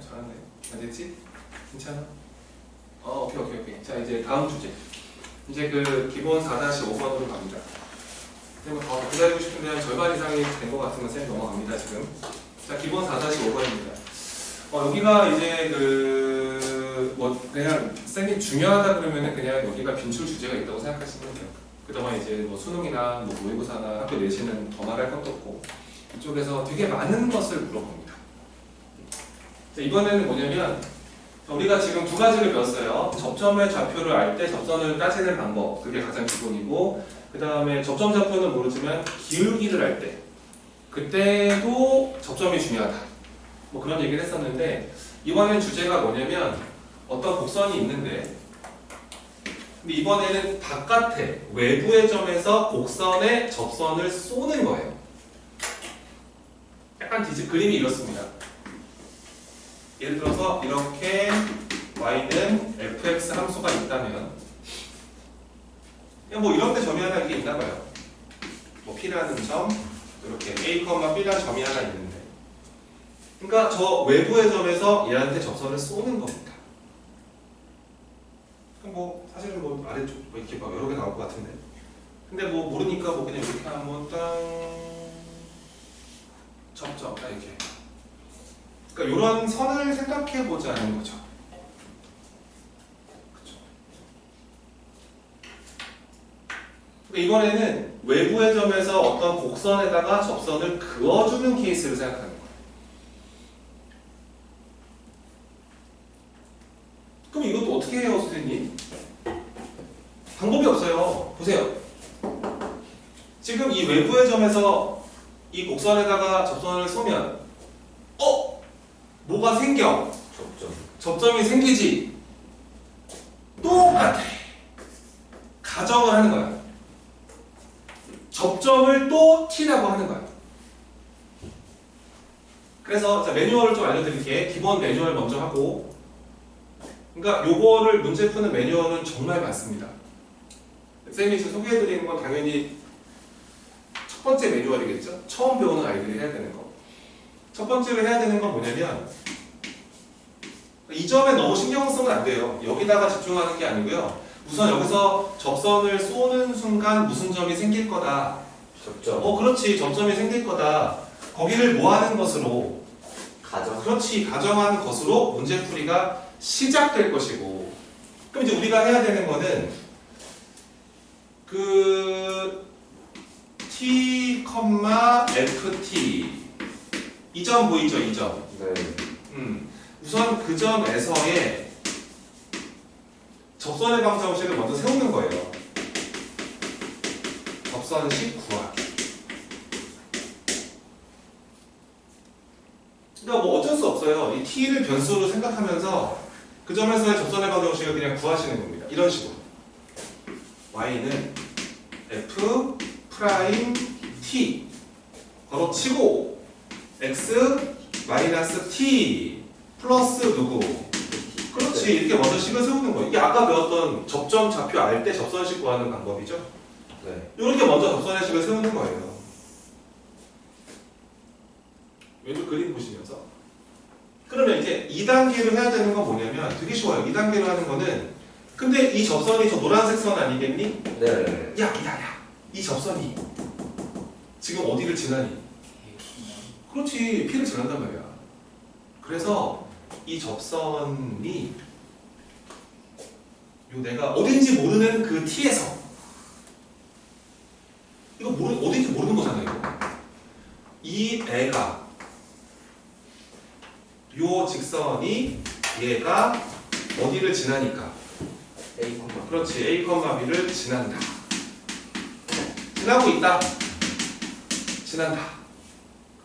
A: 잘하네. 안 됐지? 괜찮아? 오케이. 자, 이제 다음 주제. 이제 그 기본 4-5번으로 갑니다. 근데 더 기다리고 싶은데 한 절반 이상이 된 것 같으면 쌤 넘어갑니다, 지금. 자, 기본 4-5번입니다. 여기가 이제 그냥 쌤이 중요하다 그러면은 그냥 여기가 빈출 주제가 있다고 생각하시면 돼요. 그동안 이제 수능이나 모의고사나 학교 내신은 더 말할 것도 없고, 이쪽에서 되게 많은 것을 물어봅니다. 자, 이번에는 뭐냐면, 우리가 지금 두 가지를 배웠어요. 접점의 좌표를 알 때 접선을 따지는 방법, 그게 가장 기본이고, 그 다음에 접점 좌표는 모르지만 기울기를 알 때, 그때도 접점이 중요하다. 뭐 그런 얘기를 했었는데, 이번엔 주제가 뭐냐면 어떤 곡선이 있는데, 근데 이번에는 바깥에 외부의 점에서 곡선에 접선을 쏘는 거예요. 약간 그림이 이렇습니다. 예를 들어서 이렇게 y는 fx 함수가 있다면, 그냥 뭐 이런 데 점이 하나 이게 있나 봐요. 뭐 p라는 점, 이렇게 a, b라는 점이 하나 있는데, 그러니까 저 외부의 점에서 얘한테 접선을 쏘는 겁니다. 뭐 사실은 뭐 아래쪽 뭐 이렇게 막 여러 개 나올 것 같은데, 근데 뭐 모르니까 뭐 그냥 이렇게 한번 접점 이렇게. 그러니까 이런 선을 생각해 보자는 거죠. 그렇죠? 그러니까 이번에는 외부의 점에서 어떤 곡선에다가 접선을 그어주는 케이스를 생각하는 거예요. 그럼 이것도 어떻게 해요, 선생님? 방법이 없어요. 보세요. 지금 이 외부의 점에서 이 곡선에다가 접선을 쏘면 뭐가 생겨? 접점이 생기지. 똑같아. 가정을 하는 거야. 접점을 또 t라고 하는 거야. 그래서 자, 매뉴얼을 좀 알려드릴게. 기본 매뉴얼 먼저 하고, 그러니까 요거를 문제 푸는 매뉴얼은 정말 많습니다. 쌤이 지금 소개해드리는 건 당연히 첫 번째 매뉴얼이겠죠? 처음 배우는 아이들이 해야 되는 거. 첫 번째로 해야 되는 건 뭐냐면, 이 점에 너무 신경 쓰면 안 돼요. 여기다가 집중하는 게 아니고요. 우선 여기서 접선을 쏘는 순간 무슨 점이 생길 거다.
B: 접점.
A: 그렇지. 접점이 생길 거다. 거기를 뭐 하는 것으로?
B: 가정.
A: 그렇지. 가정하는 것으로 문제풀이가 시작될 것이고, 그럼 이제 우리가 해야 되는 거는 그 t, ft 이 점 보이죠? 이 점.
B: 네.
A: 우선 그 점에서의 접선의 방정식을 먼저 세우는 거예요. 접선식 구하기. 그러니까 뭐 어쩔 수 없어요. 이 t를 변수로 생각하면서 그 점에서의 접선의 방정식을 그냥 구하시는 겁니다. 이런 식으로. y는 f 프라임 t 바로 치고 x 마이너스 t 플러스 누구? 그렇지. 이렇게 먼저 식을 세우는 거예요. 이게 아까 배웠던 접점 좌표 알 때 접선식 구하는 방법이죠.
B: 네.
A: 이렇게 먼저 접선의 식을 세우는 거예요. 왼쪽 그림 보시면서. 그러면 이제 2단계로 해야 되는 건 뭐냐면 되게 쉬워요. 2단계로 하는 거는, 근데 이 접선이 저 노란색 선 아니겠니?
B: 네.
A: 야, 이 접선이 지금 어디를 지나니? 그렇지. P를 지난단 말이야. 그래서 이 접선이 내가 어딘지 모르는 그 T에서, 이거 어딘지 모르는 거잖아요. 이거. 이 애가, 요 직선이 얘가 어디를 지나니까,
B: A,
A: 그렇지. A, B를 지난다. 지나고 있다. 지난다.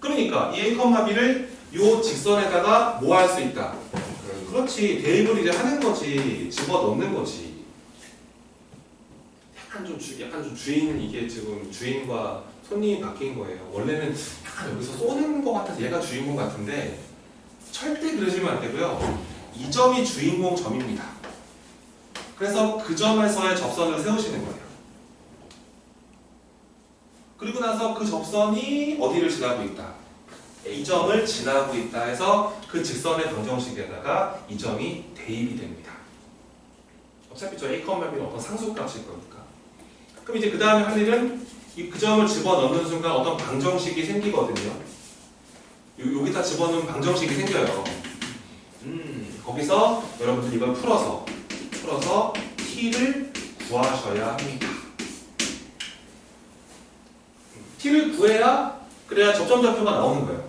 A: 그러니까 이 A, B를 요 직선에다가 뭐 할 수 있다. 그렇지. 대입을 이제 하는 거지. 집어넣는 거지. 약간 좀 주인, 이게 지금 주인과 손님이 바뀐 거예요. 원래는 약간 여기서 쏘는 거 같아서 얘가 주인공 같은데 절대 그러시면 안 되고요. 이 점이 주인공 점입니다. 그래서 그 점에서의 접선을 세우시는 거예요. 그리고 나서 그 접선이 어디를 지나고 있다. 이 점을 지나고 있다 해서 그 직선의 방정식에다가 이 점이 대입이 됩니다. 어차피 저 A, B는 어떤 상수값일 거니까. 그럼 이제 그 다음에 할 일은 그 점을 집어넣는 순간 어떤 방정식이 생기거든요. 여기다 집어넣으면 방정식이 생겨요. 거기서 여러분들 이걸 풀어서 t를 구하셔야 합니다. t를 구해야 그래야 접점좌표가 나오는 거예요.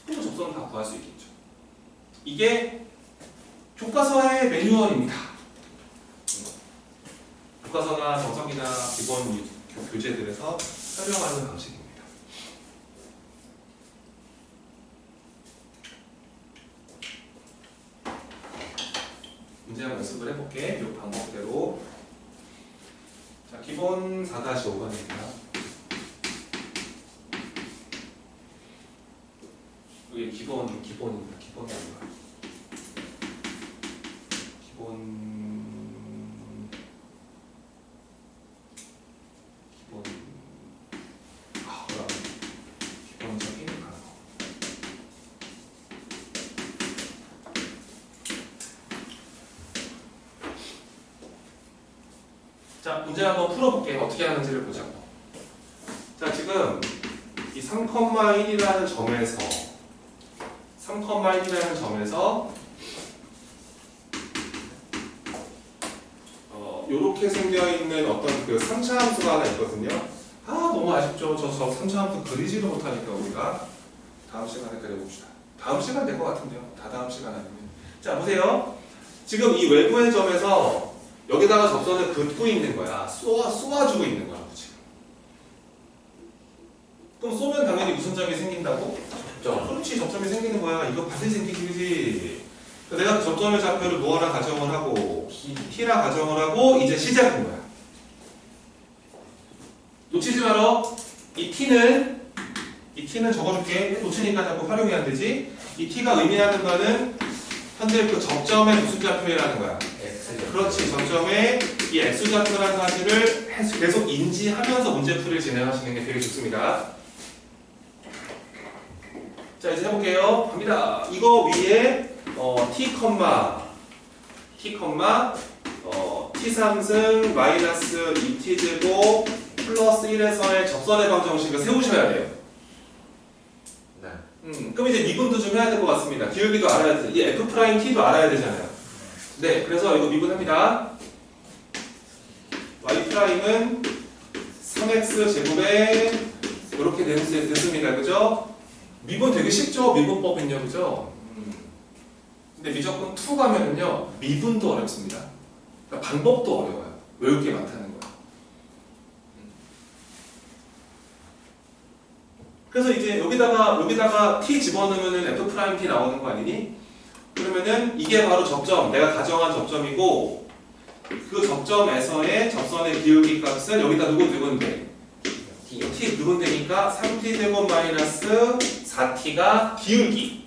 A: 그럼 접선은 다 구할 수 있겠죠. 이게 교과서의 매뉴얼입니다. 교과서나 정석이나 기본 교재들에서 설명하는 방식입니다. 문제 한번 연습을 해볼게. 이 방법대로. 자, 기본 4-5번입니다. 이게 기본입니다. 기본이 아니라. 기본적인 방법. 자, 문제 한번 풀어볼게요. 어떻게 하는지를 보자고. 자, 지금 이 3,1이라는 점에서 요렇게 생겨있는 어떤 그 3차 함수가 하나 있거든요. 아, 너무 아쉽죠. 저 3차 함수 그리지도 못하니까 우리가 다음 시간에 그려봅시다. 다음 시간 될 것 같은데요. 다다음 시간 아니면. 자, 보세요. 지금 이 외부의 점에서 여기다가 접선을 긋고 있는 거야. 쏘아주고 있는 거라고 지금. 그럼 쏘면 당연히 무슨 점이 생긴다고? 접점. 그렇지, 접점이 생기는 거야. 이거 반드시 생기지. 내가 접점의 좌표를 뭐하라 가정을 하고 t라 가정을 하고 이제 시작인 거야. 놓치지 마라. 이 t는 적어줄게. 놓치니까 자꾸 활용이 안 되지. 이 t가 의미하는 바는 현재 그 접점의 무슨 좌표라는 거야. 그렇지, 점점에 이 x좌표라는 사실을 계속 인지하면서 문제풀이를 진행하시는 게 되게 좋습니다. 자, 이제 해볼게요. 갑니다. 이거 위에 t3승 마이너스 2t제곱 플러스 1에서의 접선의 방정식을 세우셔야 돼요.
B: 네.
A: 그럼 이제 미분도 좀 해야 될 것 같습니다. 기울기도 알아야 돼. 이 f't도 알아야 되잖아요. 네, 그래서 이거 미분합니다. y'은 3x 제곱에 이렇게 됐습니다. 그죠? 미분 되게 쉽죠? 미분법은요. 그죠? 근데 미적분 2 가면은요, 미분도 어렵습니다. 그러니까 방법도 어려워요. 외울 게 많다는 거예요. 그래서 이제 여기다가 t 집어넣으면은 f't 나오는 거 아니니? 그러면은 이게 바로 접점, 내가 가정한 접점이고 그 접점에서의 접선의 기울기 값은 여기다 누군 돼? t 누군 되니까 3t제곱 마이너스 4t가 기울기.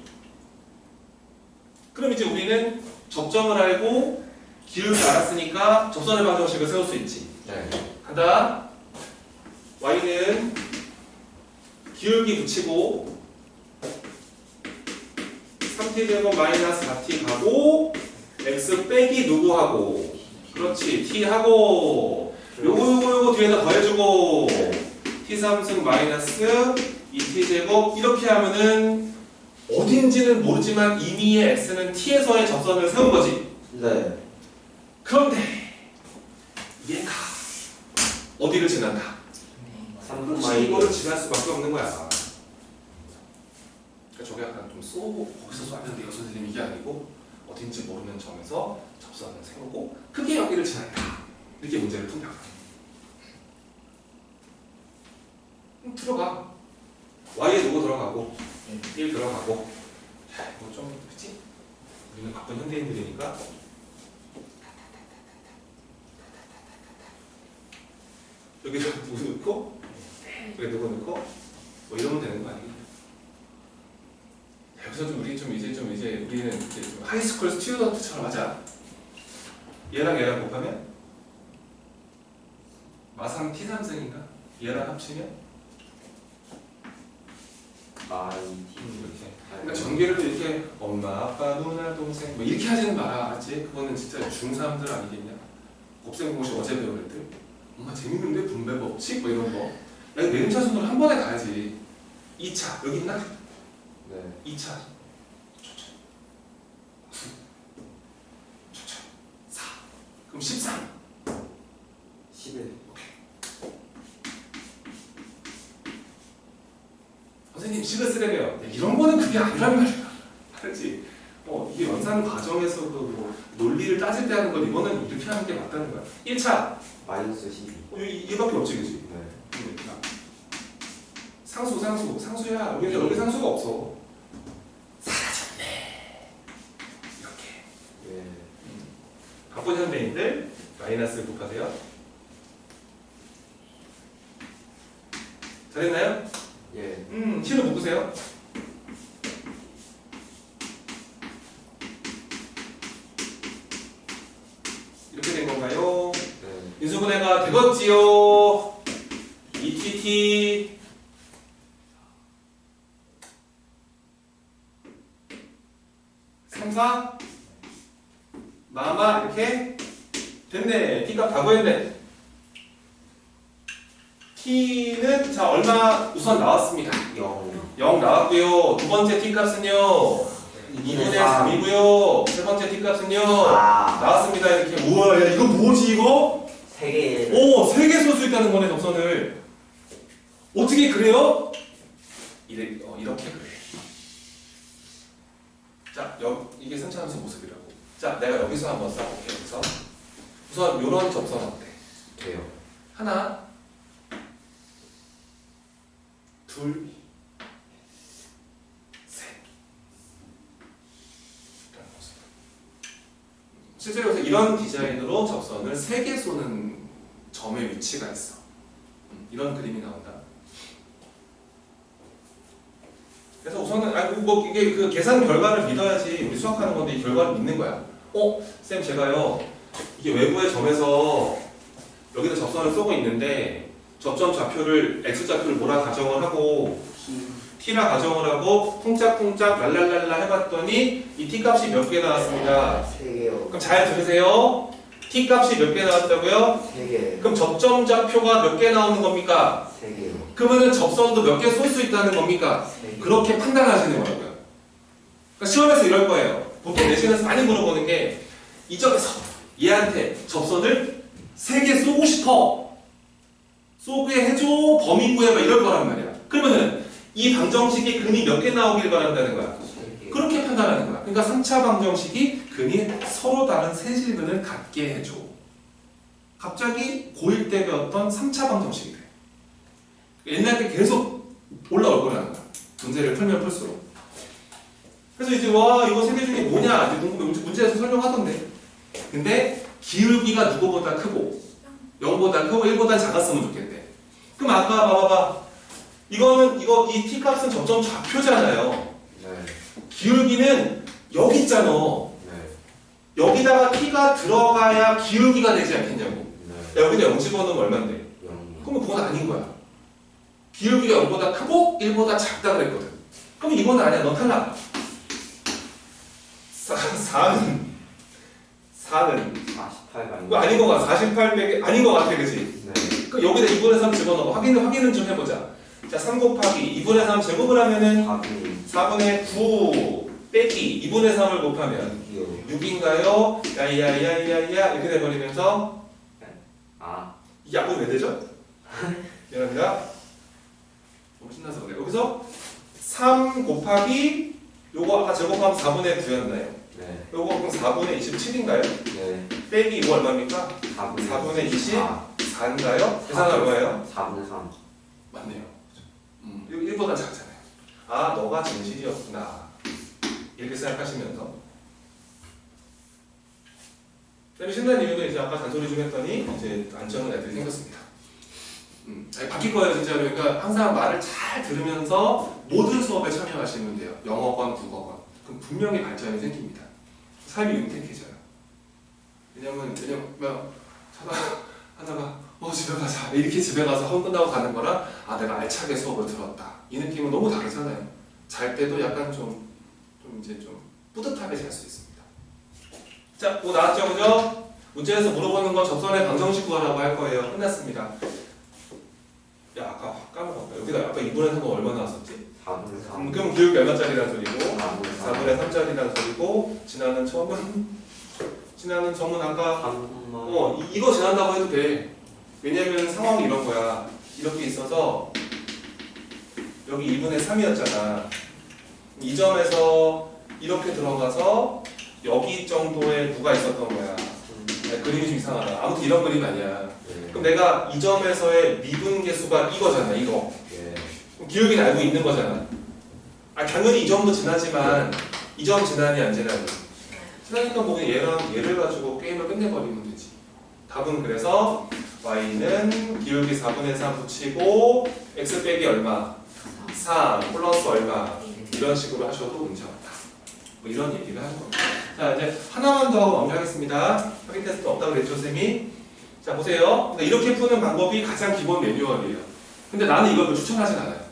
A: 그럼 이제 우리는 접점을 알고 기울기 알았으니까 접선의 방정식을 세울 수 있지.
B: 네.
A: 간다. y는 기울기 붙이고 3t제곱 마이너스 4t 하고 x 빼기 누구 하고 그렇지 t 하고 요거 뒤에다 더해주고 t3승 마이너스 2t제곱 이렇게 하면은 어딘지는 모르지만 이미의 x는 t에서의 접선을 세운 거지.
B: 네.
A: 그런데 얘가 어디를 지난다? 그렇지, 이거를 지날 수밖에 없는 거야. 그러니까 저게 약간 좀 쏘고 거기서 쏘면 돼요 선생님, 이게 아니고 어딘지 모르는 점에서 접선을 세우고 크게 여기를 지난다. 이렇게 문제를 푼다. 들어가. y에 누구 들어가고 1 들어가고. 자, 이거 좀 그치? 우리는 바쁜 현대인들이니까 여기다 누구 넣고 여기 누구 넣고 뭐 이러면 되는 거 아니에요? 여기서 좀 우리는 이제 좀 하이스쿨 스튜던트처럼 하자. 얘랑 곱하면 마상 t3승인가? 얘랑 합치면 이렇게. 그러니까 전개를 이렇게 엄마, 아빠, 누나, 동생 뭐 이렇게 하지는 마라, 알았지? 그거는 진짜 중3들 아니겠냐? 곱셈 공식 어제 배울 때 엄마 재밌는데 분배 법칙? 뭐 이런 거. 야, 내림차순으로 한 번에 가야지. 2차 여기 있나?
B: 네.
A: 2차 9 4 그럼 13
B: 11.
A: 선생님 식을 쓰래요. 이런 거는 그게 아니란 말이야. 알지? 이게 연산 과정에서도 뭐 논리를 따질 때 하는 건 이거는 이렇게 하는 게 맞다는 거야. 1차
B: 마이너스 12.
A: 이밖에 없지, 그지?
B: 네.
A: 상수야. 여기 상수가 없어. 사라졌네. 이렇게.
B: 예.
A: 바쁜 현대인들 마이너스 곱하세요. 잘했나요?
B: 예.
A: 실을 묶으세요. 이렇게 된 건가요?
B: 네.
A: 인수분해가 되겠지요. ETT 3, 4 마마 이렇게 됐네. T값 다 구했네. T는 자 얼마 우선 나왔습니다. 0 나왔고요. 두 번째 T값은요 2분의 3이고요. 세 번째 T값은요 나왔습니다. 이렇게. 우와, 야 이거 뭐지 이거?
B: 3개.
A: 오, 3개 쓸 수 있다는 거네, 접선을. 어떻게 그래요? 이렇게 그래. 자, 이게 선차함수 모습이라고. 자, 내가 여기서 한번 써볼게. 여기서 우선 이런 접선 어때?
B: 돼요.
A: 하나, 둘, 셋. 이런 모습. 실제로 그래서 이런 디자인으로 접선을 3개 쏘는 점의 위치가 있어. 이런 그림이 나온다. 그래서 우선은 뭐 이게 그 계산 결과를 믿어야지 우리 수학하는 건데 이 결과를 믿는 거야. 쌤 제가요 이게 외부의 점에서 여기다 접선을 쏘고 있는데 접점 좌표를 x 좌표를 뭐라 가정을 하고 t라 가정을 하고 쿵짝쿵짝 랄랄랄라 해봤더니 이 t 값이 몇 개 나왔습니다.
B: 3개요.
A: 그럼 잘 들으세요. t 값이 몇 개 나왔다고요?
B: 3개.
A: 그럼 접점 좌표가 몇 개 나오는 겁니까?
B: 3개요.
A: 그러면은 접선도 몇 개 쏠 수 있다는 겁니까?
B: 3개.
A: 그렇게 판단하시는 거라고요. 그러니까 시험에서 이럴 거예요. 보통 내신에서 많이 물어보는 게 이 점에서 얘한테 접선을 3개 쏘고 싶어. 쏘게 해줘. 범위 구해봐. 이럴 거란 말이야. 그러면은 이 방정식이 근이 몇 개 나오길 바란다는 거야.
B: 3개.
A: 그렇게 판단하는 거야. 그러니까 3차 방정식이 근이 서로 다른 세실근을 갖게 해줘. 갑자기 고1 때 배웠던 3차 방정식이 돼. 옛날 게 계속 올라올 거라는 거야. 문제를 풀면 풀수록. 그래서 이제 와 이거 3개 중에 뭐냐 이제 문제에서 설명하던데. 근데 기울기가 누구보다 크고 0보다 크고 1보다 작았으면 좋겠대. 그럼 아까 봐봐봐. 이거 이 t 값은 점점 좌표잖아요.
B: 네.
A: 기울기는 여기 있잖아.
B: 네.
A: 여기다가 t가 들어가야 기울기가 되지 않겠냐고.
B: 네.
A: 야, 여기다 0 집어넣으면 얼만데?
B: 0. 그럼
A: 그러면 그건 아닌 거야. 기울기가 0보다 크고 1보다 작다 그랬거든. 그럼 이건 아니야. 넌 탈락. 4는
B: 48
A: 그거 아닌 거 같아. 48 빼기 아닌 거 같아, 그지?
B: 네.
A: 그 여기다 2분의 3 집어넣어. 확인은 좀 해보자. 자, 3 곱하기 2분의 3 제곱을 하면은 4분의 9 빼기 2분의 3을 곱하면
B: 6이요.
A: 6인가요? 야야야야야 이렇게 돼버리면서 이 약분이 왜 되죠? 미안합니다. 너무 신나서 그래. 여기서 3 곱하기 요거 아까 제곱하면 4분의 9였나요?
B: 네.
A: 요거 그럼 4분의 27인가요?
B: 네.
A: 빼기 이거 얼마입니까? 4분의 24인가요? 계산 얼마예요?
B: 4분의 3.
A: 맞네요. 1보다 작잖아요. 아, 너가 진실이었구나. 이렇게 생각하시면서. 그다음에 신난 이유는 이제 아까 잔소리 좀 했더니 이제 안 쩌는 애들이 생겼습니다. 아니, 바뀔 거예요, 진짜로. 그러니까 항상 말을 잘 들으면서 모든 수업에 참여하시면 돼요. 영어권, 국어권. 그럼 분명히 발전이 생깁니다. 삶이 윤택해져요. 왜냐면 하다가 집에 가자 이렇게 집에 가서 하고 끝나고 가는 거랑 내가 알차게 수업을 들었다 이 느낌은 너무 다르잖아요. 잘 때도 약간 좀 이제 좀 뿌듯하게 잘 수 있습니다. 자, 뭐 나왔죠, 그죠? 문제에서 물어보는 건 접선의 방정식 구하라고 할 거예요. 끝났습니다. 야, 아까 까먹었다. 여기다 아까 2분의 3은 얼마 나왔었지?
B: 4분의 3.
A: 그럼 기울기 얼마짜리란 소리고
B: 4분의 3.
A: 4분의 3짜리란 소리고 지나는 점은 아까
B: 3.
A: 이거 지난다고 해도 돼. 왜냐면 상황이 이런 거야. 이렇게 있어서 여기 2분의 3이었잖아. 이 점에서 이렇게 들어가서 여기 정도의 누가 있었던 거야. 그림이 좀 이상하다. 아무튼 이런 그림 아니야.
B: 네.
A: 그럼 내가 이 점에서의 미분계수가 이거잖아. 이거.
B: 예.
A: 그럼 기울기는 알고 있는 거잖아. 당연히 이 점도 지나지만 이 점 지나니 안 지나니. 지나니까 뭐 그냥 얘를 가지고 게임을 끝내버리면 되지. 답은 그래서 y는 기울기 4분의 3 붙이고 x 빼기 얼마? 3 플러스 얼마? 이런 식으로 하셔도 문제 없다. 뭐 이런 얘기를 하는 겁니다. 자, 이제 하나만 더 마무리하겠습니다. 확인 테스트 없다고 그랬죠, 쌤이? 자, 보세요. 근데 이렇게 푸는 방법이 가장 기본 매뉴얼이에요. 근데 나는 이걸 추천하진 않아요.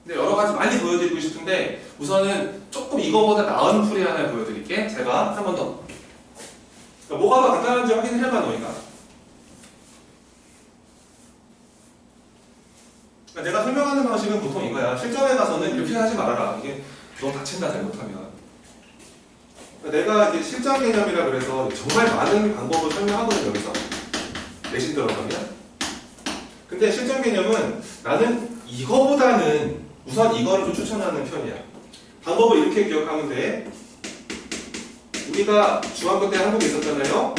A: 근데 여러 가지 많이 보여드리고 싶은데 우선은 조금 이거보다 나은 풀이 하나 보여드릴게. 제가 한 번 더. 그러니까 뭐가 더 간단한지 확인을 해봐, 너희가. 그러니까 내가 설명하는 방식은 보통 이거야. 실전에 가서는 이렇게 하지 말아라. 이게 너 다친다 잘못하면. 그러니까 내가 이제 실전 개념이라 그래서 정말 많은 방법을 설명하거든요. 여기서 내신 들어가면. 근데 실전 개념은 나는 이거보다는 우선 이거를 좀 추천하는 편이야. 방법을 이렇게 기억하면 돼. 우리가 중학교 때 한국에 있었잖아요.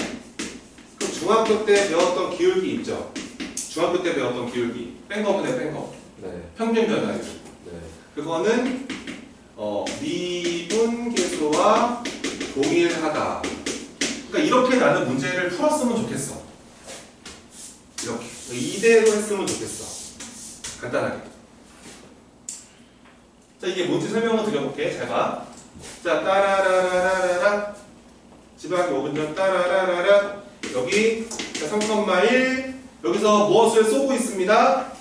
A: 그럼 중학교 때 배웠던 기울기 있죠. 중학교 때 배웠던 기울기. 뺀 거보다 뺀 거.
B: 네.
A: 평균 변화율.
B: 네.
A: 그거는 미분계수와 동일하다. 그러니까 이렇게 나는 문제를 풀었으면 좋겠어. 이렇게 이대로 했으면 좋겠어. 간단하게. 자, 이게 뭔지 설명을 드려볼게. 잘 봐. 자, 따라라라라라. 지방이 5분 전 따라라라라. 여기 3,1 여기서 무엇을 쏘고 있습니다.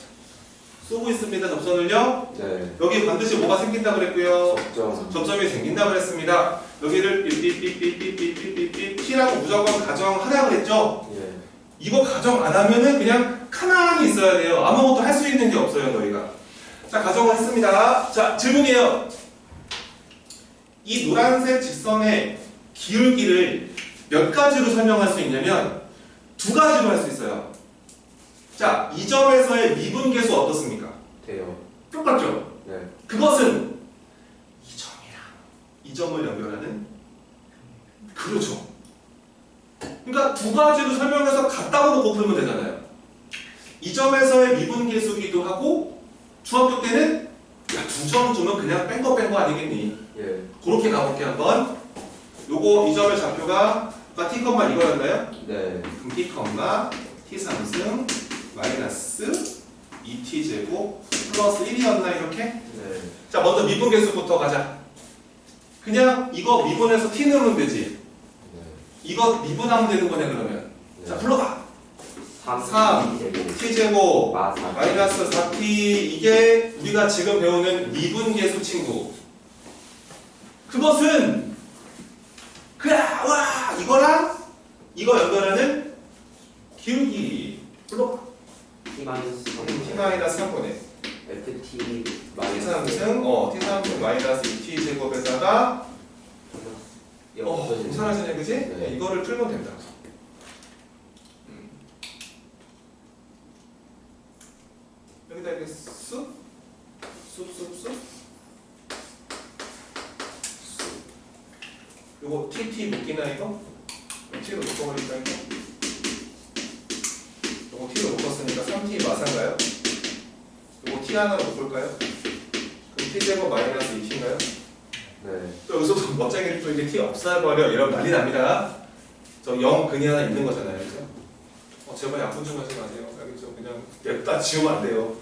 A: 쏘고 있습니다. 접선을요.
B: 네.
A: 여기 반드시 뭐가 생긴다 그랬고요.
B: 접점.
A: 접점이 생긴다 그랬습니다. 여기를 T라고 무조건 가정하라 그랬죠.
B: 예.
A: 이거 가정 안 하면은 그냥 가만히 있어야 돼요. 아무것도 할 수 있는 게 없어요, 너희가. 자, 가정을 했습니다. 자, 질문이에요. 이 노란색 직선의 기울기를 몇 가지로 설명할 수 있냐면 두 가지로 할 수 있어요. 자, 이 점에서의 미분계수 어떻습니까?
B: 돼요.
A: 똑같죠?
B: 네.
A: 그것은 이 점이랑 이 점을 연결하는 그렇죠. 그러니까 두 가지로 설명해서 같다고 놓고 풀면 되잖아요. 이 점에서의 미분계수기도 하고 중학교 때는 야, 두 점 주면 그냥 뺀 거 아니겠니?
B: 예.
A: 그렇게 가볼게 한번. 요거 이 점의 좌표가 아까 t, 이거였나요?
B: 네.
A: 그럼 t, t 상승 마이너스 2t 제곱 플러스 1이었나 이렇게?
B: 네.
A: 자, 먼저 미분계수부터 가자. 그냥 이거 미분해서 t 넣으면 되지.
B: 네.
A: 이거 미분하면 되는 거네 그러면.
B: 네.
A: 자, 불러봐.
B: 3
A: t 제곱
B: 마사.
A: 마이너스 4t 이게 우리가 지금 배우는 미분계수 친구. 그것은 그야 와 이거랑 이거 연결하는 기울기. 불러봐.
B: T 마이너스
A: t 마이너스 3분의
B: FT
A: t
B: 마이너스
A: 상승 t 상승 마이너스 2t 제곱에다가 이상하시네 그지?
B: 네.
A: 이거를 풀면 된다. 여기다 이렇게 쑥 요거 TT 묶이나 이거? T로 묶어버릴까 이거? 요거 T로 묶었으니까 3T 마사인가요? 요거 T 하나로 묶을까요? 그럼 T제곱 마이너스 2T인가요?
B: 네.
A: 또 여기서 또 멋쟁이를 또 이게 T 없애버려 이러면 난리 납니다. 저 0 근이 하나 있는 거잖아요. 그죠? 제발 약분 좀 하지 마세요. 여기 좀 그냥 냅다 지우면 안 돼요.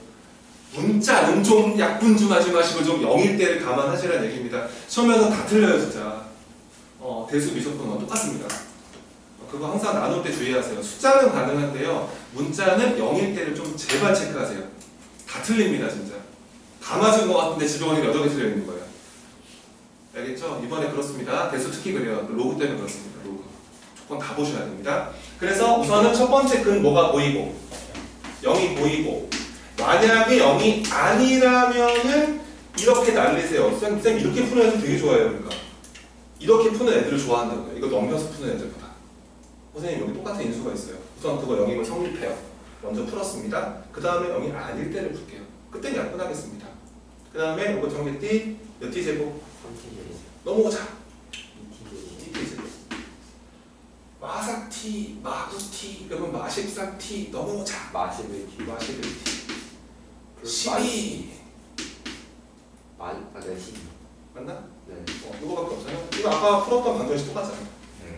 A: 문자는 좀 약분 좀 하지 마시고 좀 0일 때를 감안하시라는 얘기입니다. 시험에서 다 틀려요 진짜. 대수 미소분은 똑같습니다. 그거 항상 나눌 때 주의하세요. 숫자는 가능한데요. 문자는 0일 때를 좀 제발 체크하세요. 다 틀립니다 진짜. 다 다 맞은 것 같은데 집에 오니까 8개 틀려 있는 거예요. 알겠죠? 이번에 그렇습니다. 대수 특히 그래요. 로그 때문에 그렇습니다. 로그. 조건 다 보셔야 됩니다. 그래서 우선은 첫 번째 근 뭐가 보이고 0이 보이고 만약에 0이 아니라면은 이렇게 날리세요. 쌤 이렇게 푸는 애들 되게 좋아해요. 그러니까 이렇게 푸는 애들을 좋아한다고요. 이거 넘겨서 푸는 애들보다. 선생님 여기 똑같은 인수가 있어요. 우선 그거 0이면 성립해요. 먼저 풀었습니다. 그 다음에 0이 아닐 때를 풀게요. 그때는 약분하겠습니다. 그 다음에 이거 정리띠 몇 t 제곱?
B: 3t
A: 넘어오자.
B: 제곱
A: 2t 제곱. 마삭T, 마구T, 그러면 마십사T 넘어오자.
B: 마십을
A: 마십일T.
B: 그
A: 12.
B: 네 12.
A: 맞나?
B: 네.
A: 이거밖에 없어요. 이거 아까 풀었던 방정식 똑같잖아요.
B: 네.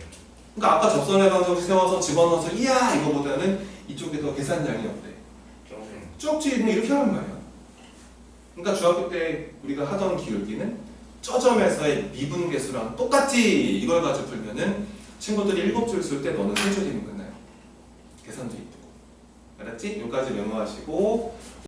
A: 그러니까 아까 접선의 방정식 세워서 집어넣어서 이야 이거보다는 이쪽에 더 계산량이 없대. 쪽지 그냥 이렇게 하는 말이야. 그러니까 중학교 때 우리가 하던 기울기는 저점에서의 미분계수랑 똑같지. 이걸 가지고 풀면은 친구들이 7줄 쓸 때 너는 3줄이면 끝나요. 계산도 이쁘고. 알았지? 여기까지 메모하시고